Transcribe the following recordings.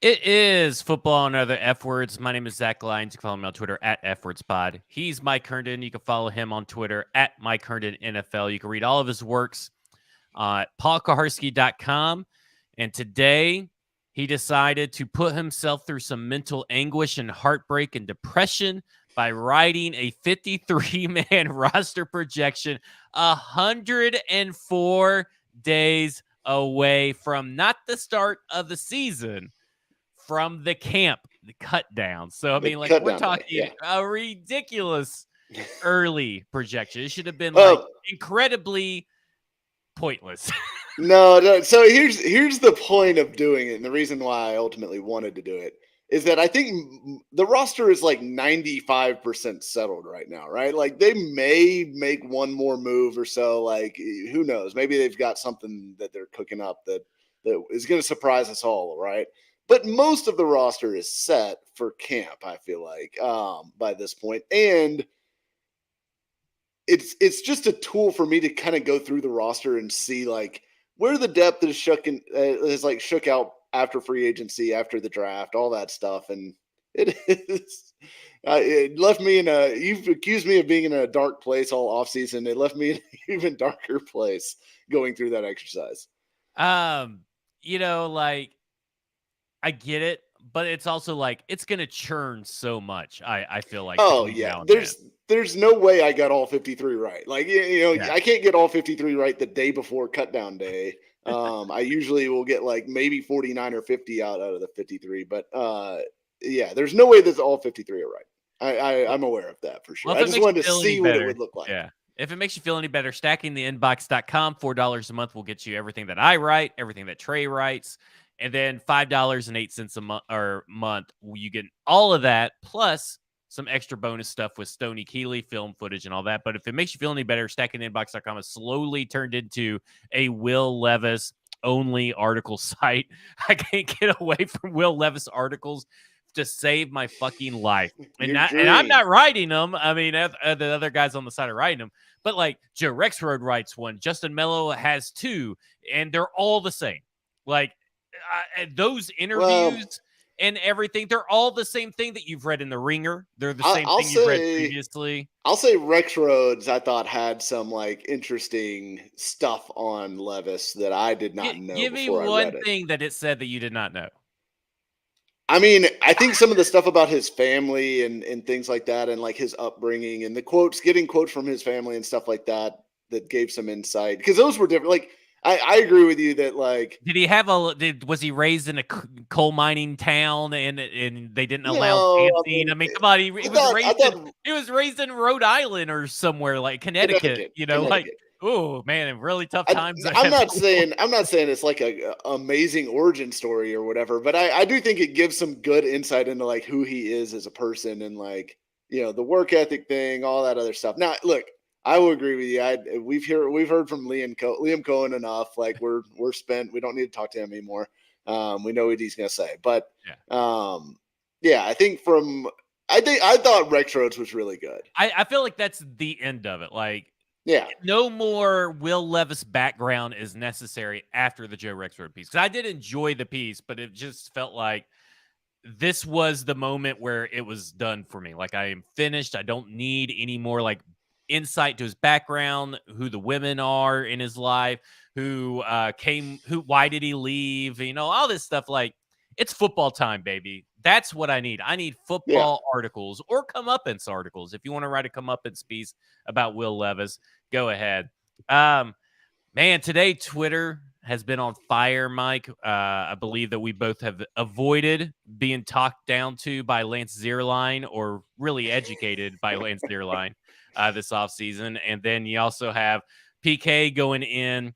It is football and other F words. My name is Zach Lyons. You can follow me on Twitter at FWordsPod. He's Mike Herndon. You can follow him on Twitter at Mike Herndon NFL. You can read all of his works at paulkaharski.com. And today he decided to put himself through some mental anguish and heartbreak and depression by writing a 53-man roster projection 104 days away from not the start of the season, from the camp, the cut down. So, I mean, like, we're talking a ridiculous early projection. It should have been like incredibly pointless. No. So here's the point of doing it, and the reason why I ultimately wanted to do it is that I think the roster is like 95% settled right now, right? Like they may make one more move or so. Like who knows? Maybe they've got something that they're cooking up that is going to surprise us all, right? But most of the roster is set for camp, I feel like, by this point. And it's just a tool for me to kind of go through the roster and see like where the depth is shook out after free agency, after the draft, all that stuff. And it left me you've accused me of being in a dark place all offseason. It left me in an even darker place going through that exercise. Like, I get it, but it's also like it's gonna churn so much. I feel like. Oh yeah, there's no way I got all 53 right. Like I can't get all 53 right the day before cut down day. I usually will get like maybe 49 or 50 out of the 53, but yeah, there's no way that all 53 are right. I'm aware of that for sure. Well, I just wanted to see what it would look like. Yeah. If it makes you feel any better, stackingtheinbox.com, $4 a month will get you everything that I write, everything that Trey writes. And then $5.08 a month, you get all of that, plus some extra bonus stuff with Stoney Keeley, film footage, and all that. But if it makes you feel any better, stackingtheinbox.com has slowly turned into a Will Levis only article site. I can't get away from Will Levis articles to save my fucking life. And I'm not writing them. I mean, the other guys on the side are writing them. But like Joe Rexrode writes one, Justin Mello has two, and they're all the same. Like, those interviews and everything, they're all the same thing that you've read in The Ringer. They're the same thing you've read previously. I'll say Rexroads, I thought, had some like interesting stuff on Levis that I did not know. Give me one thing that it said that you did not know. I mean, I think some of the stuff about his family and things like that, and like his upbringing and the getting quotes from his family and stuff like that gave some insight, because those were different. Like, I agree with you that like, was he raised in a coal mining town and they didn't allow dancing? I mean, come on, he was raised in Rhode Island or somewhere like Connecticut. Like, oh man, really tough times. I'm not saying it's like a amazing origin story or whatever, but I do think it gives some good insight into like who he is as a person and like, the work ethic thing, all that other stuff. Now, look, I will agree with you. We've heard from Liam Cohen enough. Like we're spent. We don't need to talk to him anymore. We know what he's gonna say. But I think I thought Rexroads was really good. I feel like that's the end of it. Like, yeah, no more Will Levis background is necessary after the Joe Rexrode piece. Because I did enjoy the piece, but it just felt like this was the moment where it was done for me. Like, I am finished. I don't need any more like insight to his background, who the women are in his life, why did he leave, all this stuff. Like, it's football time, baby. That's what I need. I need football articles or comeuppance articles. If you want to write a comeuppance piece about Will Levis, go ahead. Man, today Twitter has been on fire, Mike. I believe that we both have avoided being talked down to by Lance Zierlein, or really educated by Lance Zierlein this offseason. And then you also have PK going in,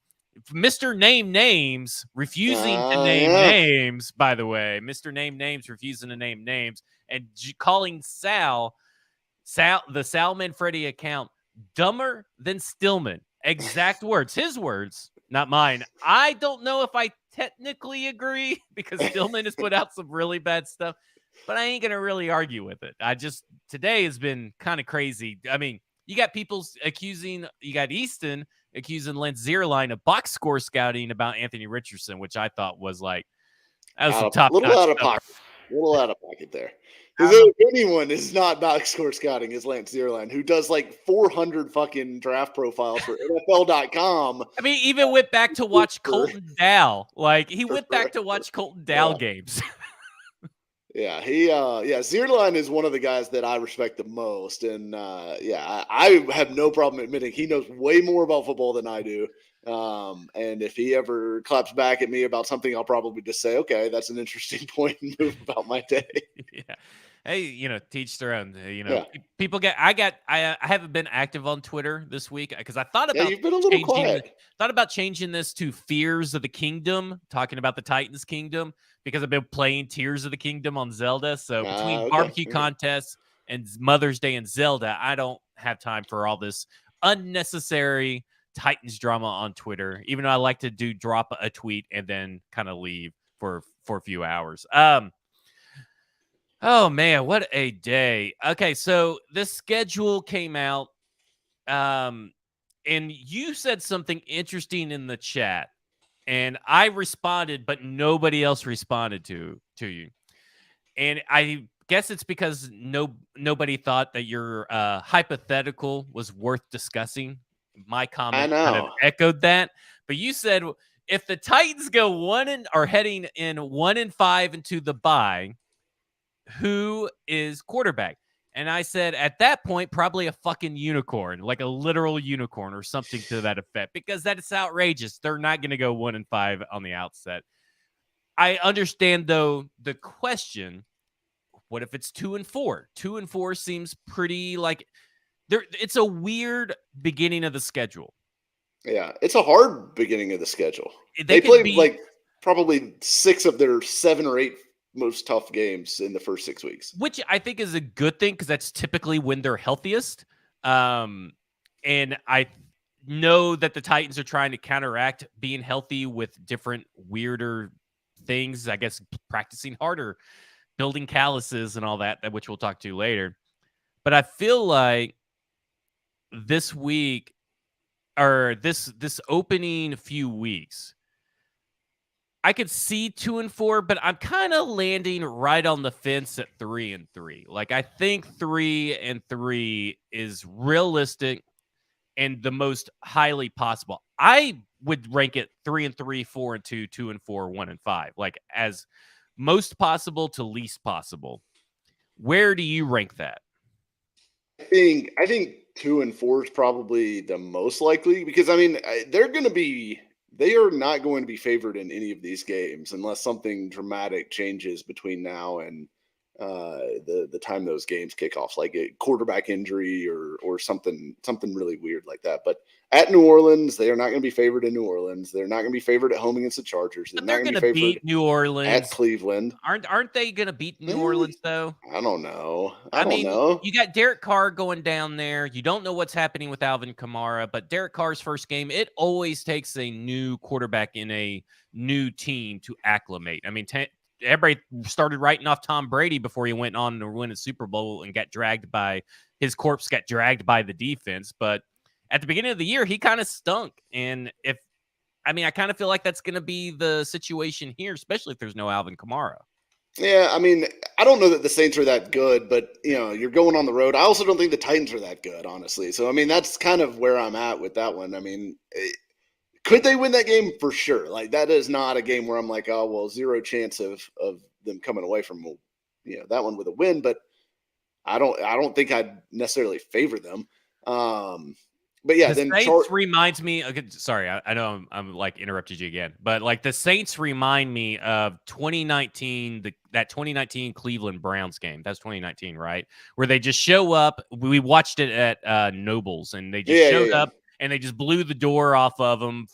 Mr. Name Names refusing to name names, by the way. Mr. Name Names refusing to name names, and calling the Sal Manfredi account dumber than Stillman. Exact words. His words, not mine. I don't know if I technically agree, because Stillman has put out some really bad stuff, but I ain't going to really argue with it. Today has been kind of crazy. I mean, you got Easton accusing Lance Zierlein of box score scouting about Anthony Richardson, which I thought was like That was some Little top-notch out of stuff. pocket. A little out of pocket there. I Because don't know. if anyone is not box score scouting is Lance Zierlein, who does like 400 fucking draft profiles for NFL.com. I mean, even went back to watch Colton Dow. Like, he went back to watch Colton Dow Yeah. games. Yeah, Zierlein is one of the guys that I respect the most, and I have no problem admitting he knows way more about football than I do. And if he ever claps back at me about something, I'll probably just say, "Okay, that's an interesting point and move about my day." Yeah. Hey, teach their own. Yeah, People I haven't been active on Twitter this week because I thought yeah, about you've been a little changing quiet. changing this to Fears of the Kingdom, talking about the Titans Kingdom, because I've been playing Tears of the Kingdom on Zelda. So between Okay. barbecue contests and Mother's Day and Zelda, I don't have time for all this unnecessary Titans drama on Twitter, even though I like to drop a tweet and then kind of leave for a few hours. Oh man, what a day. Okay, so the schedule came out. And you said something interesting in the chat, and I responded, but nobody else responded to you. And I guess it's because nobody thought that your hypothetical was worth discussing. My I comment kind of know. echoed that. But you said if the Titans go 1-5 into the bye, who is quarterback? And I said, at that point, probably a fucking unicorn, like a literal unicorn or something to that effect, because that is outrageous. They're not going to go 1-5 on the outset. I understand, though, the question, what if it's 2-4? 2-4 seems pretty like it's a weird beginning of the schedule. Yeah, it's a hard beginning of the schedule. They could played be like probably 6 of their 7 or 8 most tough games in the first 6 weeks. Which I think is a good thing because that's typically when they're healthiest. And I know that the Titans are trying to counteract being healthy with different weirder things. I guess practicing harder, building calluses and all that, which we'll talk to later. But I feel like this week or this opening few weeks, I could see 2-4, but I'm kind of landing right on the fence at 3-3. Like, I think 3-3 is realistic and the most highly possible. I would rank it 3-3, 4-2, 2-4, 1-5, like as most possible to least possible. Where do you rank that? I think 2 and 4 is probably the most likely because I mean they are not going to be favored in any of these games unless something dramatic changes between now and the time those games kick off, like a quarterback injury or something really weird like that. But at New Orleans, they are not going to be favored in New Orleans. They're not going to be favored at home against the Chargers. They're But not they're going going to to be favored beat New at Orleans. Cleveland. Aren't they going to beat New Orleans though? I don't know. I mean, you got Derek Carr going down there. You don't know what's happening with Alvin Kamara, but Derek Carr's first game, it always takes a new quarterback in a new team to acclimate. I mean, everybody started writing off Tom Brady before he went on to win a Super Bowl and his corpse got dragged by the defense. But at the beginning of the year, he kind of stunk. And I kind of feel like that's going to be the situation here, especially if there's no Alvin Kamara. Yeah, I mean, I don't know that the Saints are that good, but you're going on the road. I also don't think the Titans are that good, honestly. So I mean, that's kind of where I'm at with that one. I mean, could they win that game? For sure. Like that is not a game where I'm like, oh well, zero chance of them coming away from that one with a win. But I don't think I'd necessarily favor them. But yeah, the Saints reminds me. Okay, sorry, I know I'm like interrupted you again, but like the Saints remind me of 2019, that 2019 Cleveland Browns game. That's 2019, right? Where they just show up. We watched it at Nobles, and they just showed up and they just blew the door off of them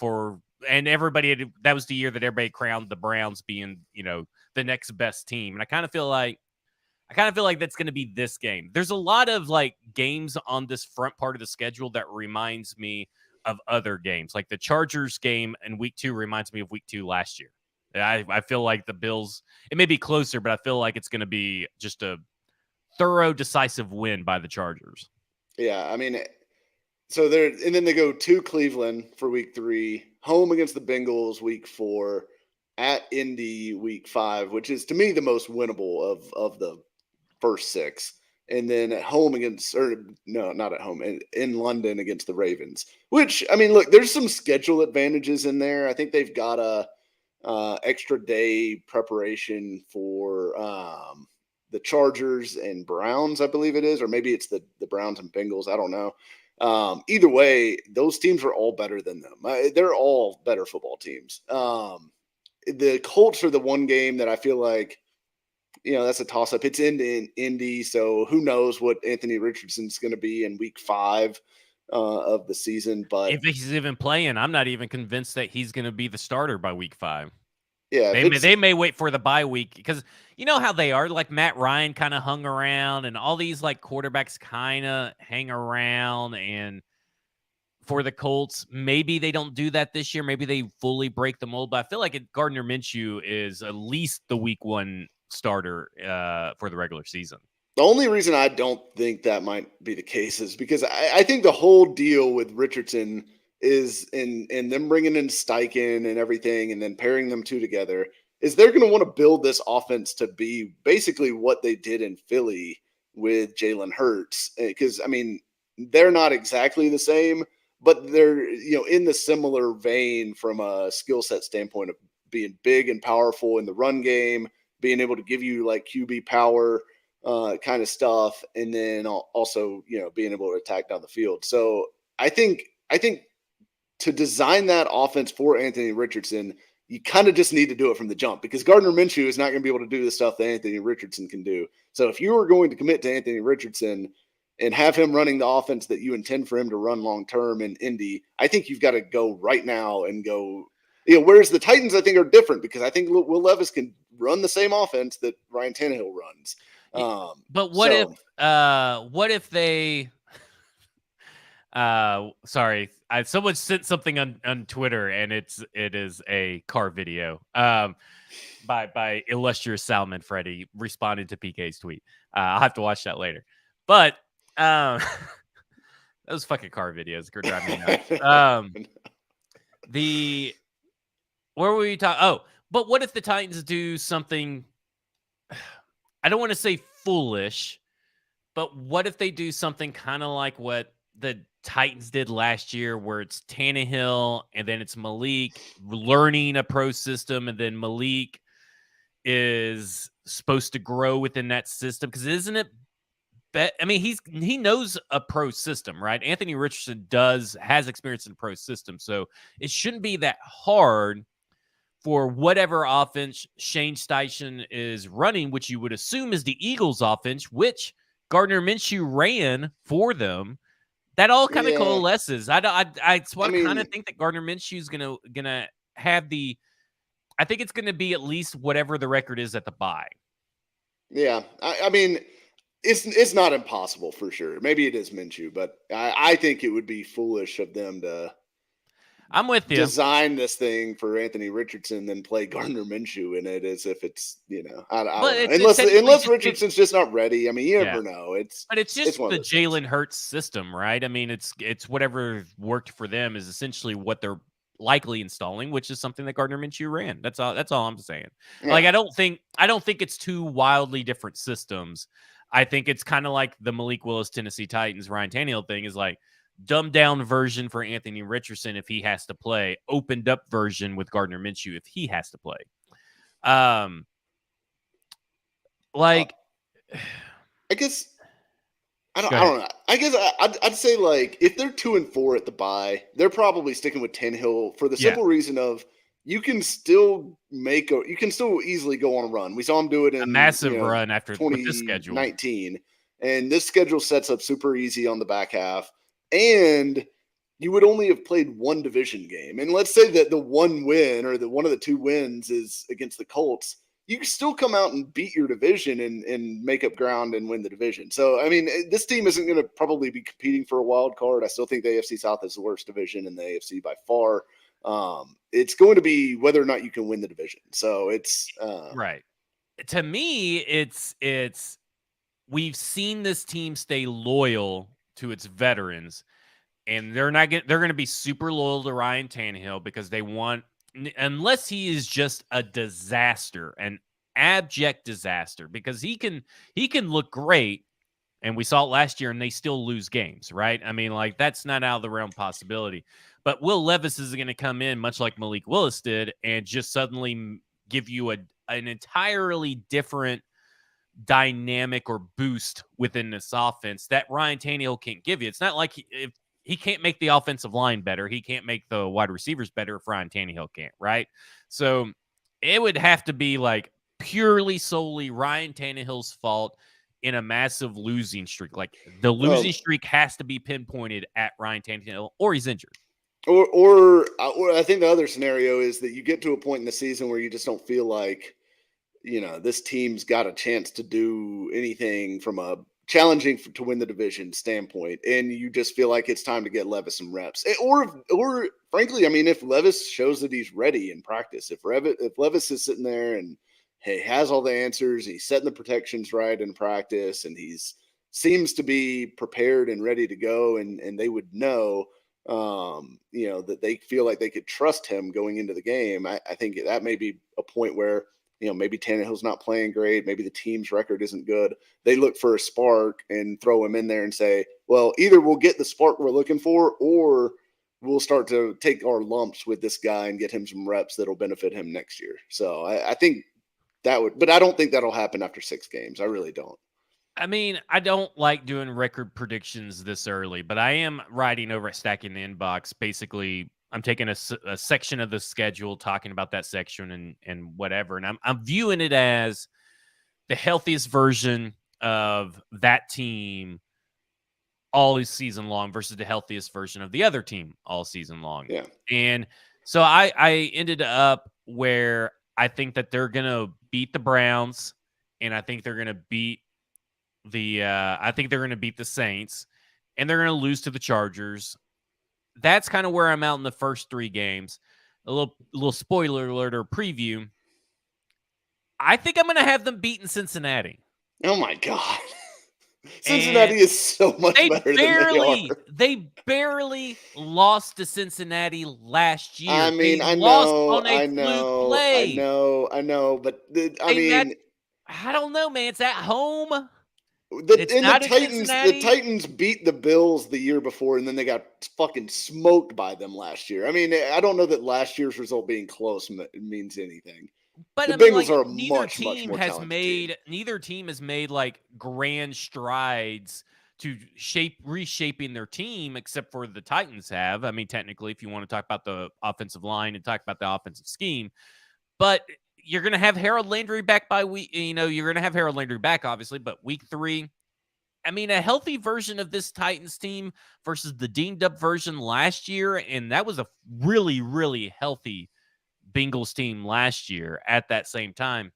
and everybody. That was the year that everybody crowned the Browns being the next best team, and I kind of feel like that's going to be this game. There's a lot of like games on this front part of the schedule that reminds me of other games. Like the Chargers game in week 2 reminds me of week 2 last year. I feel like the Bills, it may be closer, but I feel like it's going to be just a thorough, decisive win by the Chargers. Yeah, I mean, so and then they go to Cleveland for week 3, home against the Bengals week 4, at Indy week 5, which is to me the most winnable of the first 6. And then at home against, or no, not at home, in London against the Ravens. Which, I mean, look, there's some schedule advantages in there. I think they've got a extra day preparation for the Chargers and Browns, I believe it is, or maybe it's the Browns and Bengals. I don't know. Either way, those teams are all better than them. They're all better football teams. The Colts are the one game that I feel like, that's a toss up. It's in Indy, so who knows what Anthony Richardson's going to be in week 5 of the season. But if he's even playing, I'm not even convinced that he's going to be the starter by week 5. Yeah, they may wait for the bye week because you know how they are. Like Matt Ryan kind of hung around, and all these like quarterbacks kind of hang around. And for the Colts, maybe they don't do that this year. Maybe they fully break the mold. But I feel like Gardner Minshew is at least the week 1 starter for the regular season. The only reason I don't think that might be the case is because I think the whole deal with Richardson is in them bringing in Steichen and everything and then pairing them two together is they're going to want to build this offense to be basically what they did in Philly with Jalen Hurts. Because, I mean, they're not exactly the same, but they're, in the similar vein from a skill set standpoint of being big and powerful in the run game, being able to give you like QB power kind of stuff. And then also, being able to attack down the field. So I think to design that offense for Anthony Richardson, you kind of just need to do it from the jump because Gardner Minshew is not going to be able to do the stuff that Anthony Richardson can do. So if you were going to commit to Anthony Richardson and have him running the offense that you intend for him to run long-term in Indy, I think you've got to go right now and go, whereas the Titans, I think, are different because I think Will Levis can run the same offense that Ryan Tannehill runs. But what if they, sorry, someone sent something on Twitter and it is a car video by illustrious Salmon Freddy responding to PK's tweet. I'll have to watch that later. But those fucking car videos are driving me nuts. Where were you talking? Oh, but what if the Titans do something? I don't want to say foolish, but what if they do something kind of like what the Titans did last year, where it's Tannehill and then it's Malik learning a pro system, and then Malik is supposed to grow within that system? Because isn't it? I mean, he knows a pro system, right? Anthony Richardson has experience in pro system, so it shouldn't be that hard for whatever offense Shane Steichen is running, which you would assume is the Eagles' offense, which Gardner Minshew ran for them. That all kind of coalesces. I kind of think that Gardner Minshew is gonna have the. I think it's gonna be at least whatever the record is at the bye. Yeah, I mean, it's not impossible for sure. Maybe it is Minshew, but I think it would be foolish of them to. I'm with you. Design this thing for Anthony Richardson, then play Gardner Minshew in it as if it's, I don't know. Unless Richardson's just not ready. I mean, you never know. But it's just the Jalen Hurts system, right? I mean, it's whatever worked for them is essentially what they're likely installing, which is something that Gardner Minshew ran. That's all I'm saying. Yeah. Like, I don't think it's two wildly different systems. I think it's kind of like the Malik Willis Tennessee Titans Ryan Tannehill thing is like, dumbed down version for Anthony Richardson if he has to play, opened up version with Gardner Minshew if he has to play. I guess I don't know. I guess I'd say like if they're 2-4 at the bye, they're probably sticking with Tannehill for the simple reason of you can still easily go on a run. We saw him do it in a massive run after 2019, and this schedule sets up super easy on the back half. And you would only have played one division game. And let's say that the one win or one of the two wins is against the Colts. You can still come out and beat your division and make up ground and win the division. So, I mean, this team isn't going to probably be competing for a wild card. I still think the AFC South is the worst division in the AFC by far. It's going to be whether or not you can win the division. So it's right. To me, it's we've seen this team stay loyal to its veterans, and they're going to be super loyal to Ryan Tannehill because they want unless he is just a disaster, an abject disaster, because he can look great, and we saw it last year, and they still lose games, right? I mean, like, that's not out of the realm possibility. But Will Levis is going to come in much like Malik Willis did, and just suddenly give you an entirely different dynamic or boost within this offense that Ryan Tannehill can't give you. It's not like if he can't make the offensive line better, he can't make the wide receivers better if Ryan Tannehill can't, right? So it would have to be like purely solely Ryan Tannehill's fault in a massive losing streak. Like the losing streak has to be pinpointed at Ryan Tannehill, or he's injured. Or I think the other scenario is that you get to a point in the season where you just don't feel like, this team's got a chance to do anything from a challenging to win the division standpoint, and you just feel like it's time to get Levis some reps. Or frankly, I mean, if Levis shows that he's ready in practice, if Levis is sitting there and he has all the answers, he's setting the protections right in practice, and he's seems to be prepared and ready to go, and they would know, that they feel like they could trust him going into the game. I think that may be a point where, maybe Tannehill's not playing great. Maybe the team's record isn't good. They look for a spark and throw him in there and say, well, either we'll get the spark we're looking for, or we'll start to take our lumps with this guy and get him some reps that'll benefit him next year. So I think that would, but I don't think that'll happen after 6 games. I really don't. I mean, I don't like doing record predictions this early, but I am writing over at Stacking the Inbox. Basically, I'm taking a section of the schedule, talking about that section and whatever, and I'm viewing it as the healthiest version of that team all season long versus the healthiest version of the other team all season long. Yeah. And so I ended up where I think that they're gonna beat the Browns, and I think they're gonna beat the Saints, and they're going to lose to the Chargers. That's kind of where I'm out in the first 3 games. A little spoiler alert or preview. I think I'm going to have them beating Cincinnati. Oh my God. Cincinnati is so much better than they are. They barely lost to Cincinnati last year. I mean, I know, but I don't know, man. It's at home. The Titans beat the Bills the year before, and then they got fucking smoked by them last year. I mean, I don't know that last year's result being close means anything. But the Bengals are much more talented team. Neither team has made like grand strides to reshaping their team, except for the Titans have. I mean, technically, if you want to talk about the offensive line and talk about the offensive scheme, but you're going to have Harold Landry back by week. You're going to have Harold Landry back, obviously, but week 3, I mean, a healthy version of this Titans team versus the dinged up version last year. And that was a really, really healthy Bengals team last year at that same time.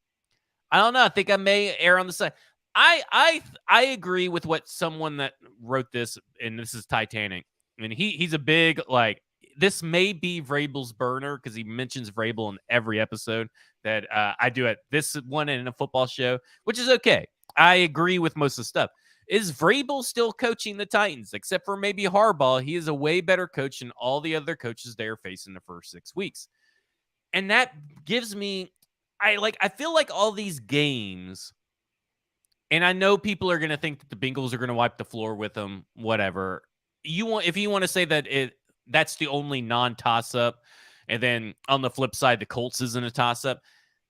I don't know. I think I may err on the side. I agree with what someone that wrote this, and this is Titanic. I mean, he's a big, like, this may be Vrabel's burner because he mentions Vrabel in every episode that I do at this one and in a football show, which is okay. I agree with most of the stuff. Is Vrabel still coaching the Titans? Except for maybe Harbaugh, he is a way better coach than all the other coaches they're facing the first 6 weeks. And that gives me, I feel like all these games, and I know people are going to think that the Bengals are going to wipe the floor with them, whatever. If you want to say that that's the only non-toss-up, and then on the flip side, the Colts isn't a toss-up.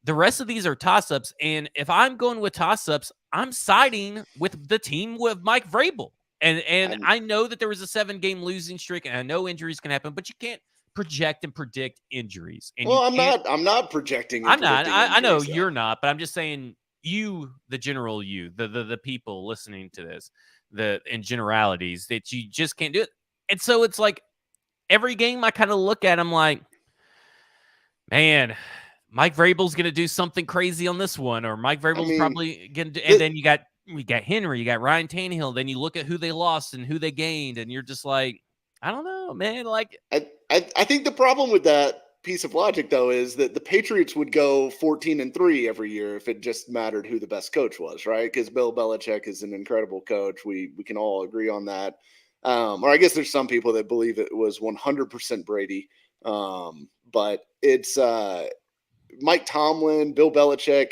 The rest of these are toss-ups, and if I'm going with toss-ups, I'm siding with the team with Mike Vrabel. And I know that there was a 7-game losing streak, and I know injuries can happen, but you can't project and predict injuries. And I'm not projecting. I'm not. I know you're not, but I'm just saying the general the people listening to this, in generalities, that you just can't do it. And so it's like every game I kind of look at, I'm like, man, Mike Vrabel's going to do something crazy on this one, or Mike Vrabel's probably going to, and then you got Henry, you got Ryan Tannehill. Then you look at who they lost and who they gained, and you're just like, I don't know, man. Like, I think the problem with that piece of logic, though, is that the Patriots would go 14-3 every year if it just mattered who the best coach was, right? Because Bill Belichick is an incredible coach. We can all agree on that. Or I guess there's some people that believe it was 100% Brady. but it's Mike Tomlin, Bill Belichick.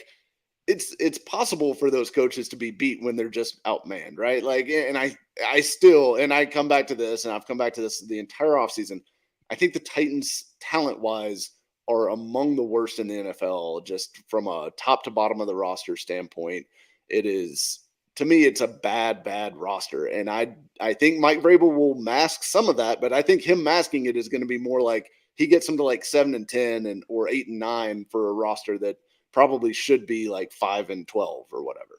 It's possible for those coaches to be beat when they're just outmanned, right? Like, and I come back to this, and I've come back to this the entire offseason. I think the Titans, talent-wise, are among the worst in the NFL, just from a top to bottom of the roster standpoint. It is, to me, it's a bad roster. And I think Mike Vrabel will mask some of that, but I think him masking it is going to be more like he gets them to like 7-10 or 8-9 for a roster that probably should be like 5-12 or whatever.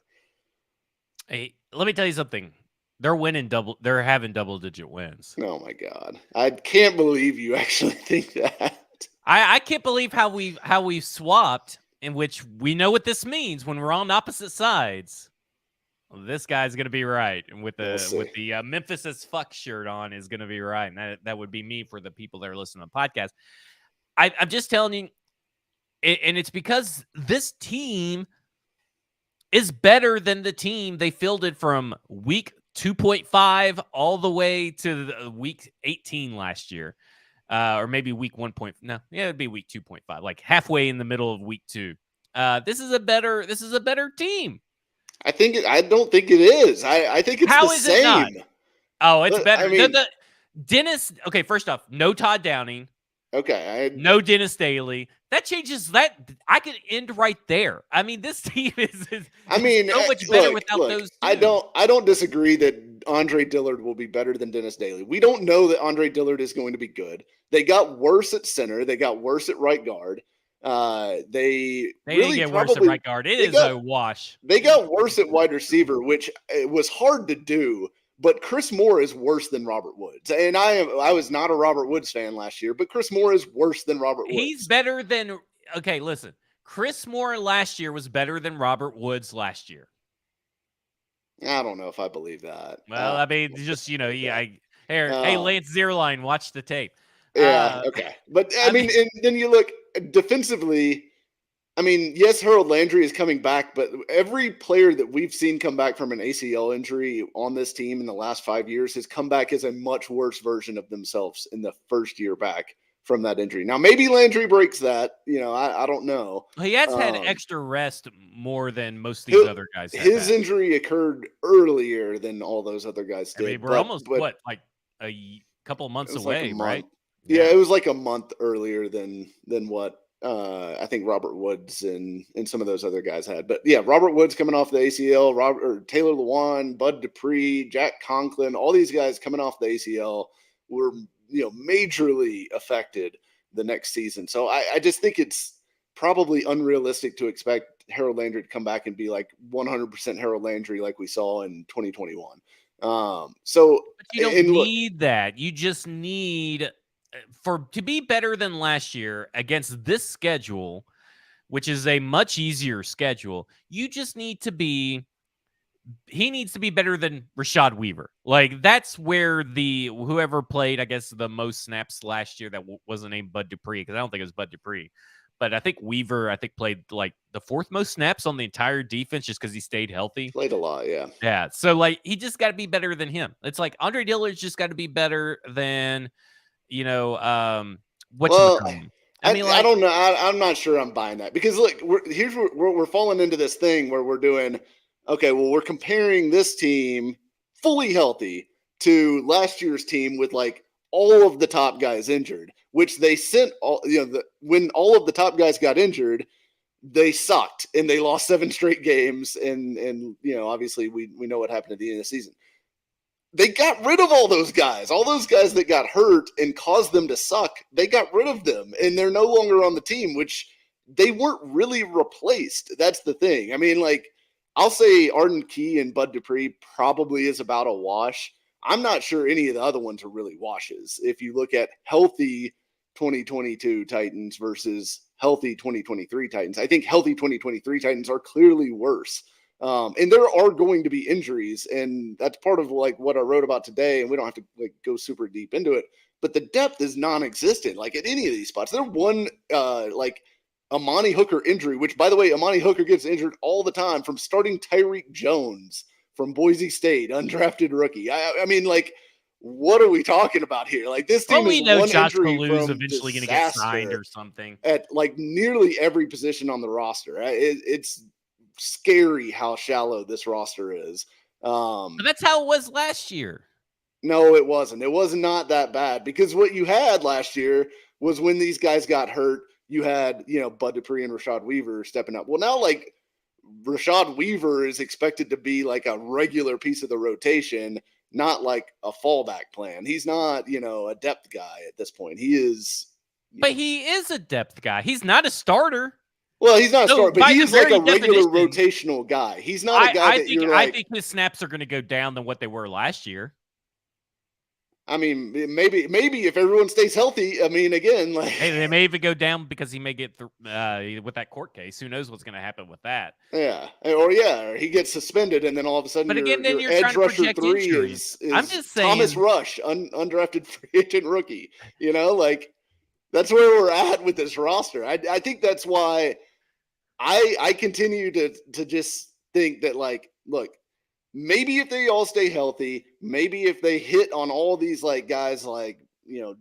Hey, let me tell you something. They're having double-digit wins. Oh my God. I can't believe you actually think that. I can't believe how we swapped, in which we know what this means when we're on opposite sides. Well, this guy's gonna be right, and with the Memphis as fuck shirt on is gonna be right, and that would be me for the people that are listening to the podcast. I'm just telling you, and it's because this team is better than the team they fielded from week 2.5 all the way to the week 18 last year. Or maybe week 1. No, yeah, it'd be week 2.5, like halfway in the middle of week 2. This is a better team. I don't think it is. I think it's How the is same. It not? Oh, it's better. I mean, Dennis. Okay, first off, no Todd Downing. Okay. No Dennis Daly. That changes that. I could end right there. I mean, this team is so much better without those two. I don't disagree that Andre Dillard will be better than Dennis Daly. We don't know that Andre Dillard is going to be good. They got worse at center. They got worse at right guard. They really didn't get worse at right guard. It is a wash. They got worse at wide receiver, which it was hard to do. But Chris Moore is worse than Robert Woods. And I was not a Robert Woods fan last year, but Chris Moore is worse than Robert Woods. He's better than – okay, listen. Chris Moore last year was better than Robert Woods last year. I don't know if I believe that. Well, I mean, just, hey, Lance Zierlein, watch the tape. Yeah, okay. But, I mean, and then you look defensively – I mean, yes, Harold Landry is coming back, but every player that we've seen come back from an ACL injury on this team in the last 5 years has come back as a much worse version of themselves in the first year back from that injury. Now, maybe Landry breaks that. I don't know. He has had extra rest more than most of these other guys. His injury occurred earlier than all those other guys did. I mean, we're almost, like a couple of months away, like right? Yeah, it was like a month earlier than what I think Robert Woods and some of those other guys had. But yeah, Robert Woods coming off the ACL, Taylor Lewan, Bud Dupree, Jack Conklin, all these guys coming off the ACL were, majorly affected the next season. So I just think it's probably unrealistic to expect Harold Landry to come back and be like 100% Harold Landry like we saw in 2021. But you don't need that. You just need to be better than last year against this schedule, which is a much easier schedule. You just need to be. He needs to be better than Rashad Weaver. Like, that's where whoever played, I guess, the most snaps last year that wasn't named Bud Dupree, because I don't think it was Bud Dupree. But I think Weaver, played like the fourth most snaps on the entire defense just because he stayed healthy. Played a lot, yeah. Yeah. So, he just got to be better than him. It's like Andre Dillard's just got to be better than, I don't know. I'm not sure I'm buying that, because look, we're falling into this thing where we're doing, okay, well, we're comparing this team fully healthy to last year's team with like all of the top guys injured, which they sent when all of the top guys got injured, they sucked and they lost 7 straight games. And obviously we know what happened at the end of the season. They got rid of all those guys that got hurt and caused them to suck. They got rid of them, and they're no longer on the team, which they weren't really replaced. That's the thing. I mean, like, I'll say Arden Key and Bud Dupree probably is about a wash. I'm not sure any of the other ones are really washes. If you look at healthy 2022 Titans versus healthy 2023 Titans, I think healthy 2023 Titans are clearly worse. And there are going to be injuries, and that's part of like what I wrote about today. And we don't have to like go super deep into it, but the depth is non-existent. Like at any of these spots, they're one like Amani Hooker injury, which by the way, Amani Hooker gets injured all the time from starting Tyreek Jones from Boise State, undrafted rookie. I mean, like, what are we talking about here? Like, this team Well, we is know one Josh injury Kalu's from eventually going to get signed disaster or something. at like nearly every position on the roster. It's scary how shallow this roster is. But that's how it was last year. No, it wasn't. It was not that bad, because what you had last year was when these guys got hurt, you had, Bud Dupree and Rashad Weaver stepping up. Well, now, like, Rashad Weaver is expected to be like a regular piece of the rotation, not like a fallback plan. He's not, a depth guy at this point. He is. But he is a depth guy. He's not a starter. Well, he's not a starter, but he is like a regular definition, rotational guy. He's not a guy I think his snaps are going to go down than what they were last year. I mean, maybe if everyone stays healthy. I mean, again, like, hey, they may even go down because he may get with that court case. Who knows what's going to happen with that? Yeah, or he gets suspended, and then all of a sudden, but again, your you're edge rusher 3 is I'm just saying, Thomas Rush, undrafted free agent rookie. Like, that's where we're at with this roster. I think that's why I continue to just think that, like, look. Maybe if they all stay healthy, maybe if they hit on all these like guys like,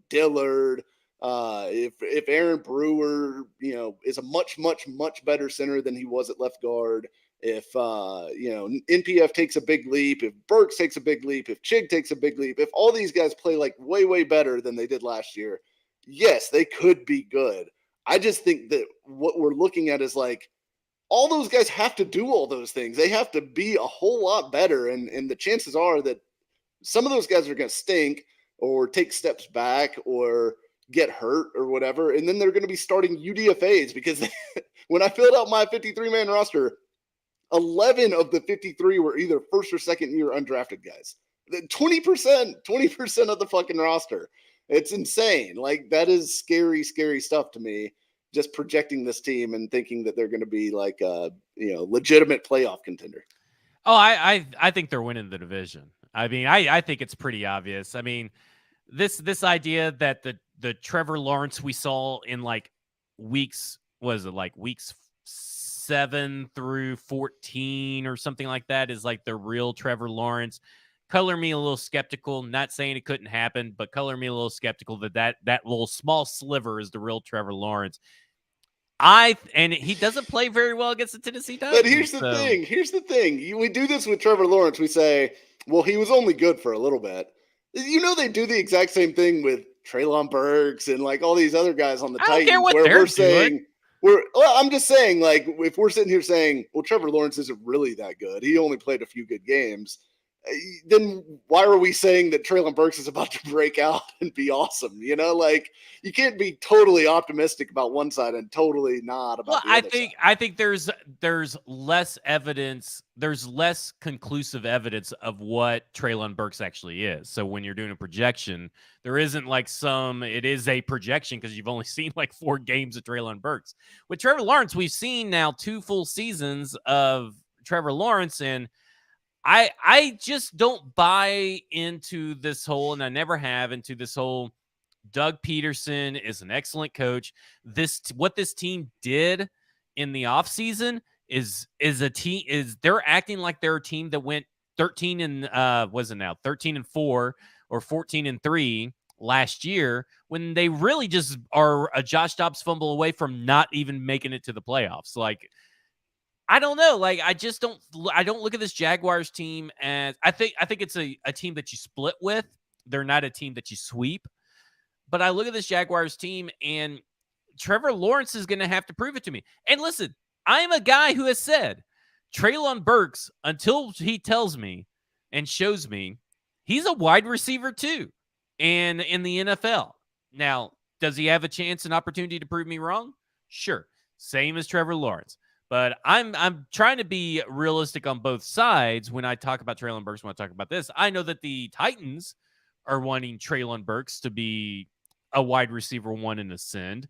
Dillard, if Aaron Brewer, is a much, much, much better center than he was at left guard, if, NPF takes a big leap, if Burks takes a big leap, if Chig takes a big leap, if all these guys play like way, way better than they did last year, yes, they could be good. I just think that what we're looking at is like, all those guys have to do all those things. They have to be a whole lot better. And the chances are that some of those guys are going to stink or take steps back or get hurt or whatever. And then they're going to be starting UDFAs, because when I filled out my 53-man roster, 11 of the 53 were either first or second year undrafted guys. 20% of the fucking roster. It's insane. Like, that is scary, scary stuff to me. Just projecting this team and thinking that they're going to be like a legitimate playoff contender. Oh, I think they're winning the division. I mean, I think it's pretty obvious. I mean, this idea that the Trevor Lawrence we saw in like weeks 7 through 14 or something like that is like the real Trevor Lawrence. Color me a little skeptical. Not saying it couldn't happen, but color me a little skeptical that little small sliver is the real Trevor Lawrence. And he doesn't play very well against the Tennessee Titans. But here's the thing. We do this with Trevor Lawrence. We say, well, he was only good for a little bit. They do the exact same thing with Treylon Burks and like all these other guys on the Titans. Care what where we're saying I'm just saying, like, if we're sitting here saying, well, Trevor Lawrence isn't really that good, he only played a few good games, then why are we saying that Treylon Burks is about to break out and be awesome? Like, you can't be totally optimistic about one side and totally not about the other side. I think there's less evidence, there's less conclusive evidence of what Treylon Burks actually is. So when you're doing a projection, there isn't like it is a projection because you've only seen like 4 games of Treylon Burks. With Trevor Lawrence, we've seen now 2 full seasons of Trevor Lawrence, and I just don't buy into this whole, and I never have, into this whole Doug Peterson is an excellent coach. What this team did in the offseason is they're acting like they're a team that went 13 and 4 or 14-3 last year, when they really just are a Josh Dobbs fumble away from not even making it to the playoffs. Like, I don't know. Like, I don't look at this Jaguars team as I think it's a team that you split with. They're not a team that you sweep. But I look at this Jaguars team, and Trevor Lawrence is going to have to prove it to me. And listen, I'm a guy who has said Treylon Burks, until he tells me and shows me, he's a wide receiver too, and in the NFL. Now, does he have a chance and opportunity to prove me wrong? Sure. Same as Trevor Lawrence. But I'm trying to be realistic on both sides when I talk about Treylon Burks, when I talk about this. I know that the Titans are wanting Treylon Burks to be a wide receiver 1 and ascend.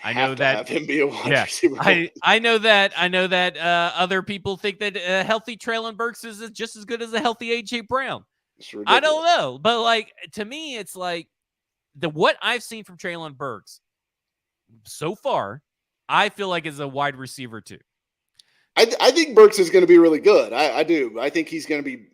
I know that have him be a wide receiver 1. I know that other people think that a healthy Treylon Burks is just as good as a healthy AJ Brown. I don't know, but like, to me, it's like what I've seen from Treylon Burks so far, I feel like is a wide receiver too. I think Burks is going to be really good. I do. I think he's going to be.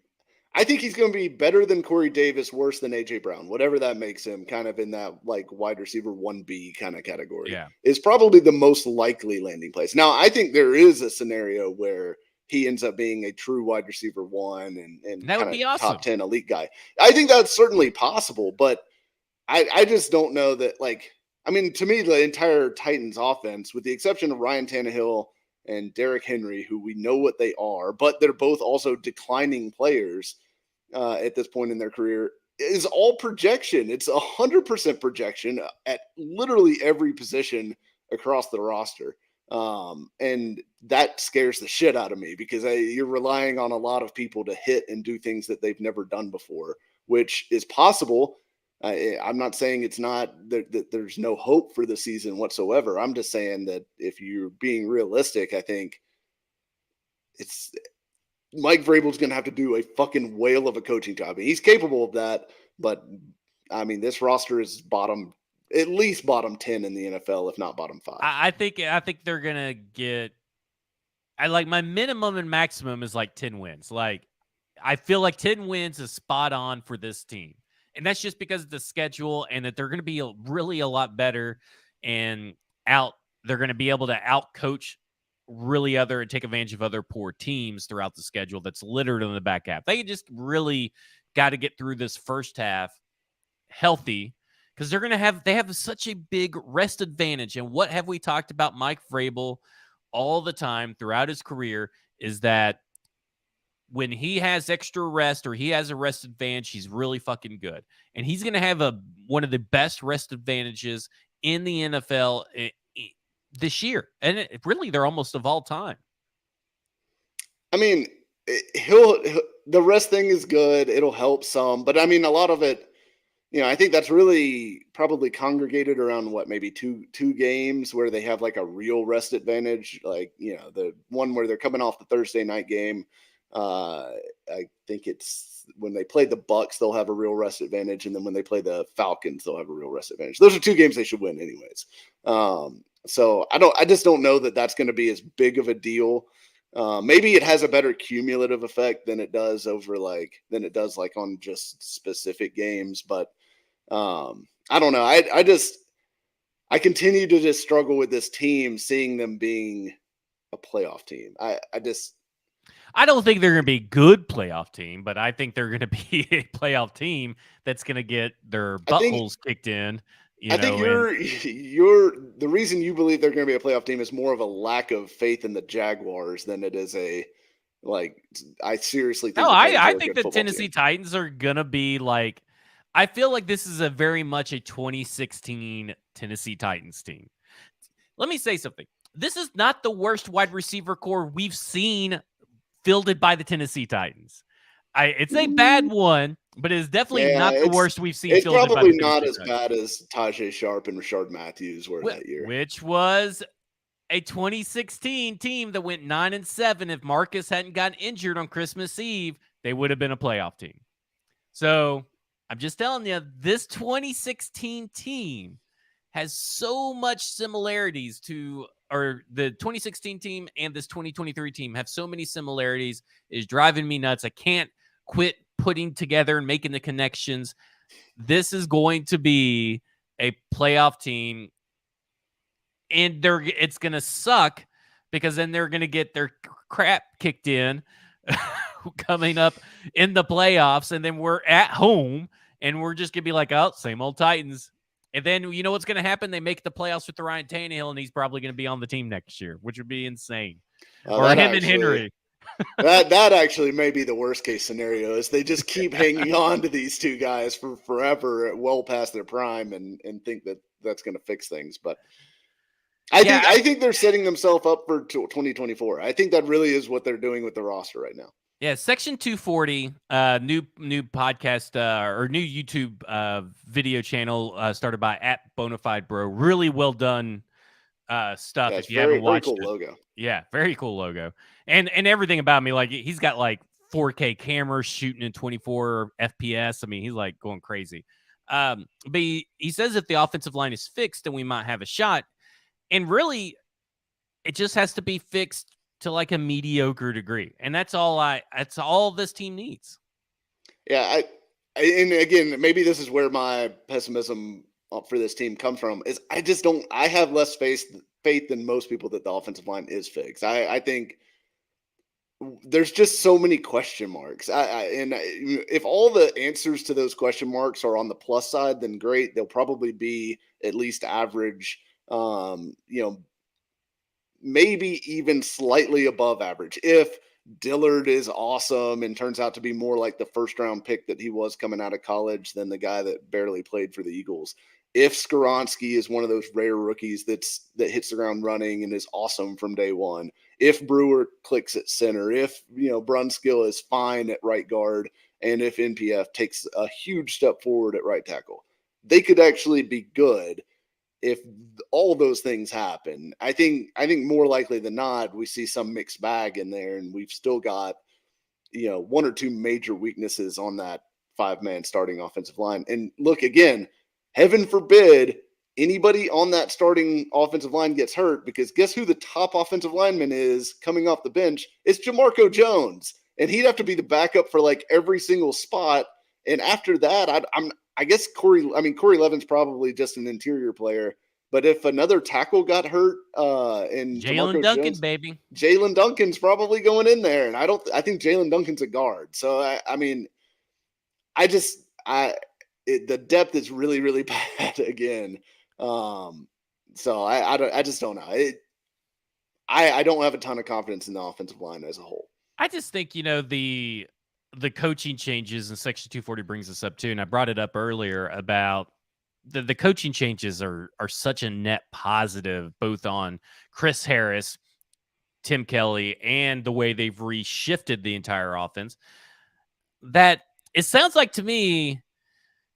I think he's going to be better than Corey Davis, worse than AJ Brown, whatever that makes him, kind of in that like wide receiver 1B kind of category, Yeah. is probably the most likely landing place. Now, I think there is a scenario where he ends up being a true wide receiver 1 and That would kind of be awesome. top 10 elite guy. I think that's certainly possible, but I just don't know that, like, I mean, to me, the entire Titans offense, with the exception of Ryan Tannehill and Derrick Henry, who we know what they are, but they're both also declining players at this point in their career, is all projection. It's 100% projection at literally every position across the roster. And that scares the shit out of me because you're relying on a lot of people to hit and do things that they've never done before, which is possible. I'm not saying it's not that there's no hope for the season whatsoever. I'm just saying that if you're being realistic, I think it's Mike Vrabel's going to have to do a fucking whale of a coaching job. He's capable of that, but I mean, this roster is at least bottom 10 in the NFL, if not bottom 5. I think they're gonna get. I like my minimum and maximum is like 10 wins. Like I feel like 10 wins is spot on for this team. And that's just because of the schedule and that they're going to be really a lot better and they're going to be able to out coach really and take advantage of other poor teams throughout the schedule that's littered in the back half. They just really got to get through this first half healthy because they have such a big rest advantage. And what have we talked about Mike Vrabel all the time throughout his career is that when he has extra rest or he has a rest advantage, he's really fucking good. And he's going to have one of the best rest advantages in the NFL this year. And really, they're almost of all time. I mean, the rest thing is good. It'll help some. But I mean, a lot of it, I think that's really probably congregated around maybe two games where they have like a real rest advantage. Like, the one where they're coming off the Thursday night game. I think it's when they play the Bucks, they'll have a real rest advantage, and then when they play the Falcons, they'll have a real rest advantage. Those are 2 games they should win, anyways. So I just don't know that that's going to be as big of a deal. Maybe it has a better cumulative effect than it does on just specific games, but I don't know. I continue to just struggle with this team, seeing them being a playoff team. I don't think they're going to be a good playoff team, but I think they're going to be a playoff team that's going to get their buttholes kicked in. I think the reason you believe they're going to be a playoff team is more of a lack of faith in the Jaguars than it is I seriously think. No, I think the Tennessee Titans are going to be like, I feel like this is a very much a 2016 Tennessee Titans team. Let me say something. This is not the worst wide receiver core we've seen fielded by the Tennessee Titans. It's a bad one, but it is definitely not the worst we've seen. It's fielded probably by the not as Titans. bad as Tajay Sharp and Rashard Matthews were that year, which was a 2016 team that went 9-7. If Marcus hadn't gotten injured on Christmas Eve, they would have been a playoff team. So I'm just telling you, this 2016 team has so much similarities or the 2016 team and this 2023 team have so many similarities. Is driving me nuts. I can't quit putting together and making the connections. This is going to be a playoff team, and it's going to suck because then they're going to get their crap kicked in coming up in the playoffs, and then we're at home, and we're just going to be like, oh, same old Titans. And then you know what's going to happen? They make the playoffs with the Ryan Tannehill, and he's probably going to be on the team next year, which would be insane. Or him and Henry. that actually may be the worst case scenario, is they just keep hanging on to these 2 guys for forever, well past their prime, and think that that's going to fix things. But I think they're setting themselves up for 2024. I think that really is what they're doing with the roster right now. Yeah, Section 240, new podcast or new YouTube video channel started by @BonafideBro. Really well done stuff. Yeah, if you haven't watched very cool it. logo. Yeah, very cool logo. And everything about me, like he's got like 4K cameras shooting in 24 FPS. I mean, he's like going crazy. But he says if the offensive line is fixed, then we might have a shot. And really, it just has to be fixed to like a mediocre degree. And that's all this team needs. Yeah, and again, maybe this is where my pessimism for this team comes from. Is I just don't. I have less faith than most people that the offensive line is fixed. I think there's just so many question marks. If all the answers to those question marks are on the plus side, then great. They'll probably be at least average. You know, maybe even slightly above average. If Dillard is awesome and turns out to be more like the first round pick that he was coming out of college than the guy that barely played for the Eagles. If Skoronski is one of those rare rookies that hits the ground running and is awesome from day one. If Brewer clicks at center, if Brunskill is fine at right guard, and if NPF takes a huge step forward at right tackle, they could actually be good if all those things happen. I think more likely than not, we see some mixed bag in there, and we've still got one or two major weaknesses on that 5-man starting offensive line. And look, again, heaven forbid anybody on that starting offensive line gets hurt, because guess who the top offensive lineman is coming off the bench? It's Jamarco Jones, and he'd have to be the backup for like every single spot. And after that, I guess Corey Levin's probably just an interior player. But if another tackle got hurt, and Jalen Jamarco Duncan, Jones, baby. Jalen Duncan's probably going in there, and I think Jalen Duncan's a guard. So the depth is really, really bad again. So I just don't know. I don't have a ton of confidence in the offensive line as a whole. I just think, the coaching changes, and Section 240 brings us up too, and I brought it up earlier about the coaching changes are such a net positive, both on Chris Harris, Tim Kelly, and the way they've reshifted the entire offense, that it sounds like to me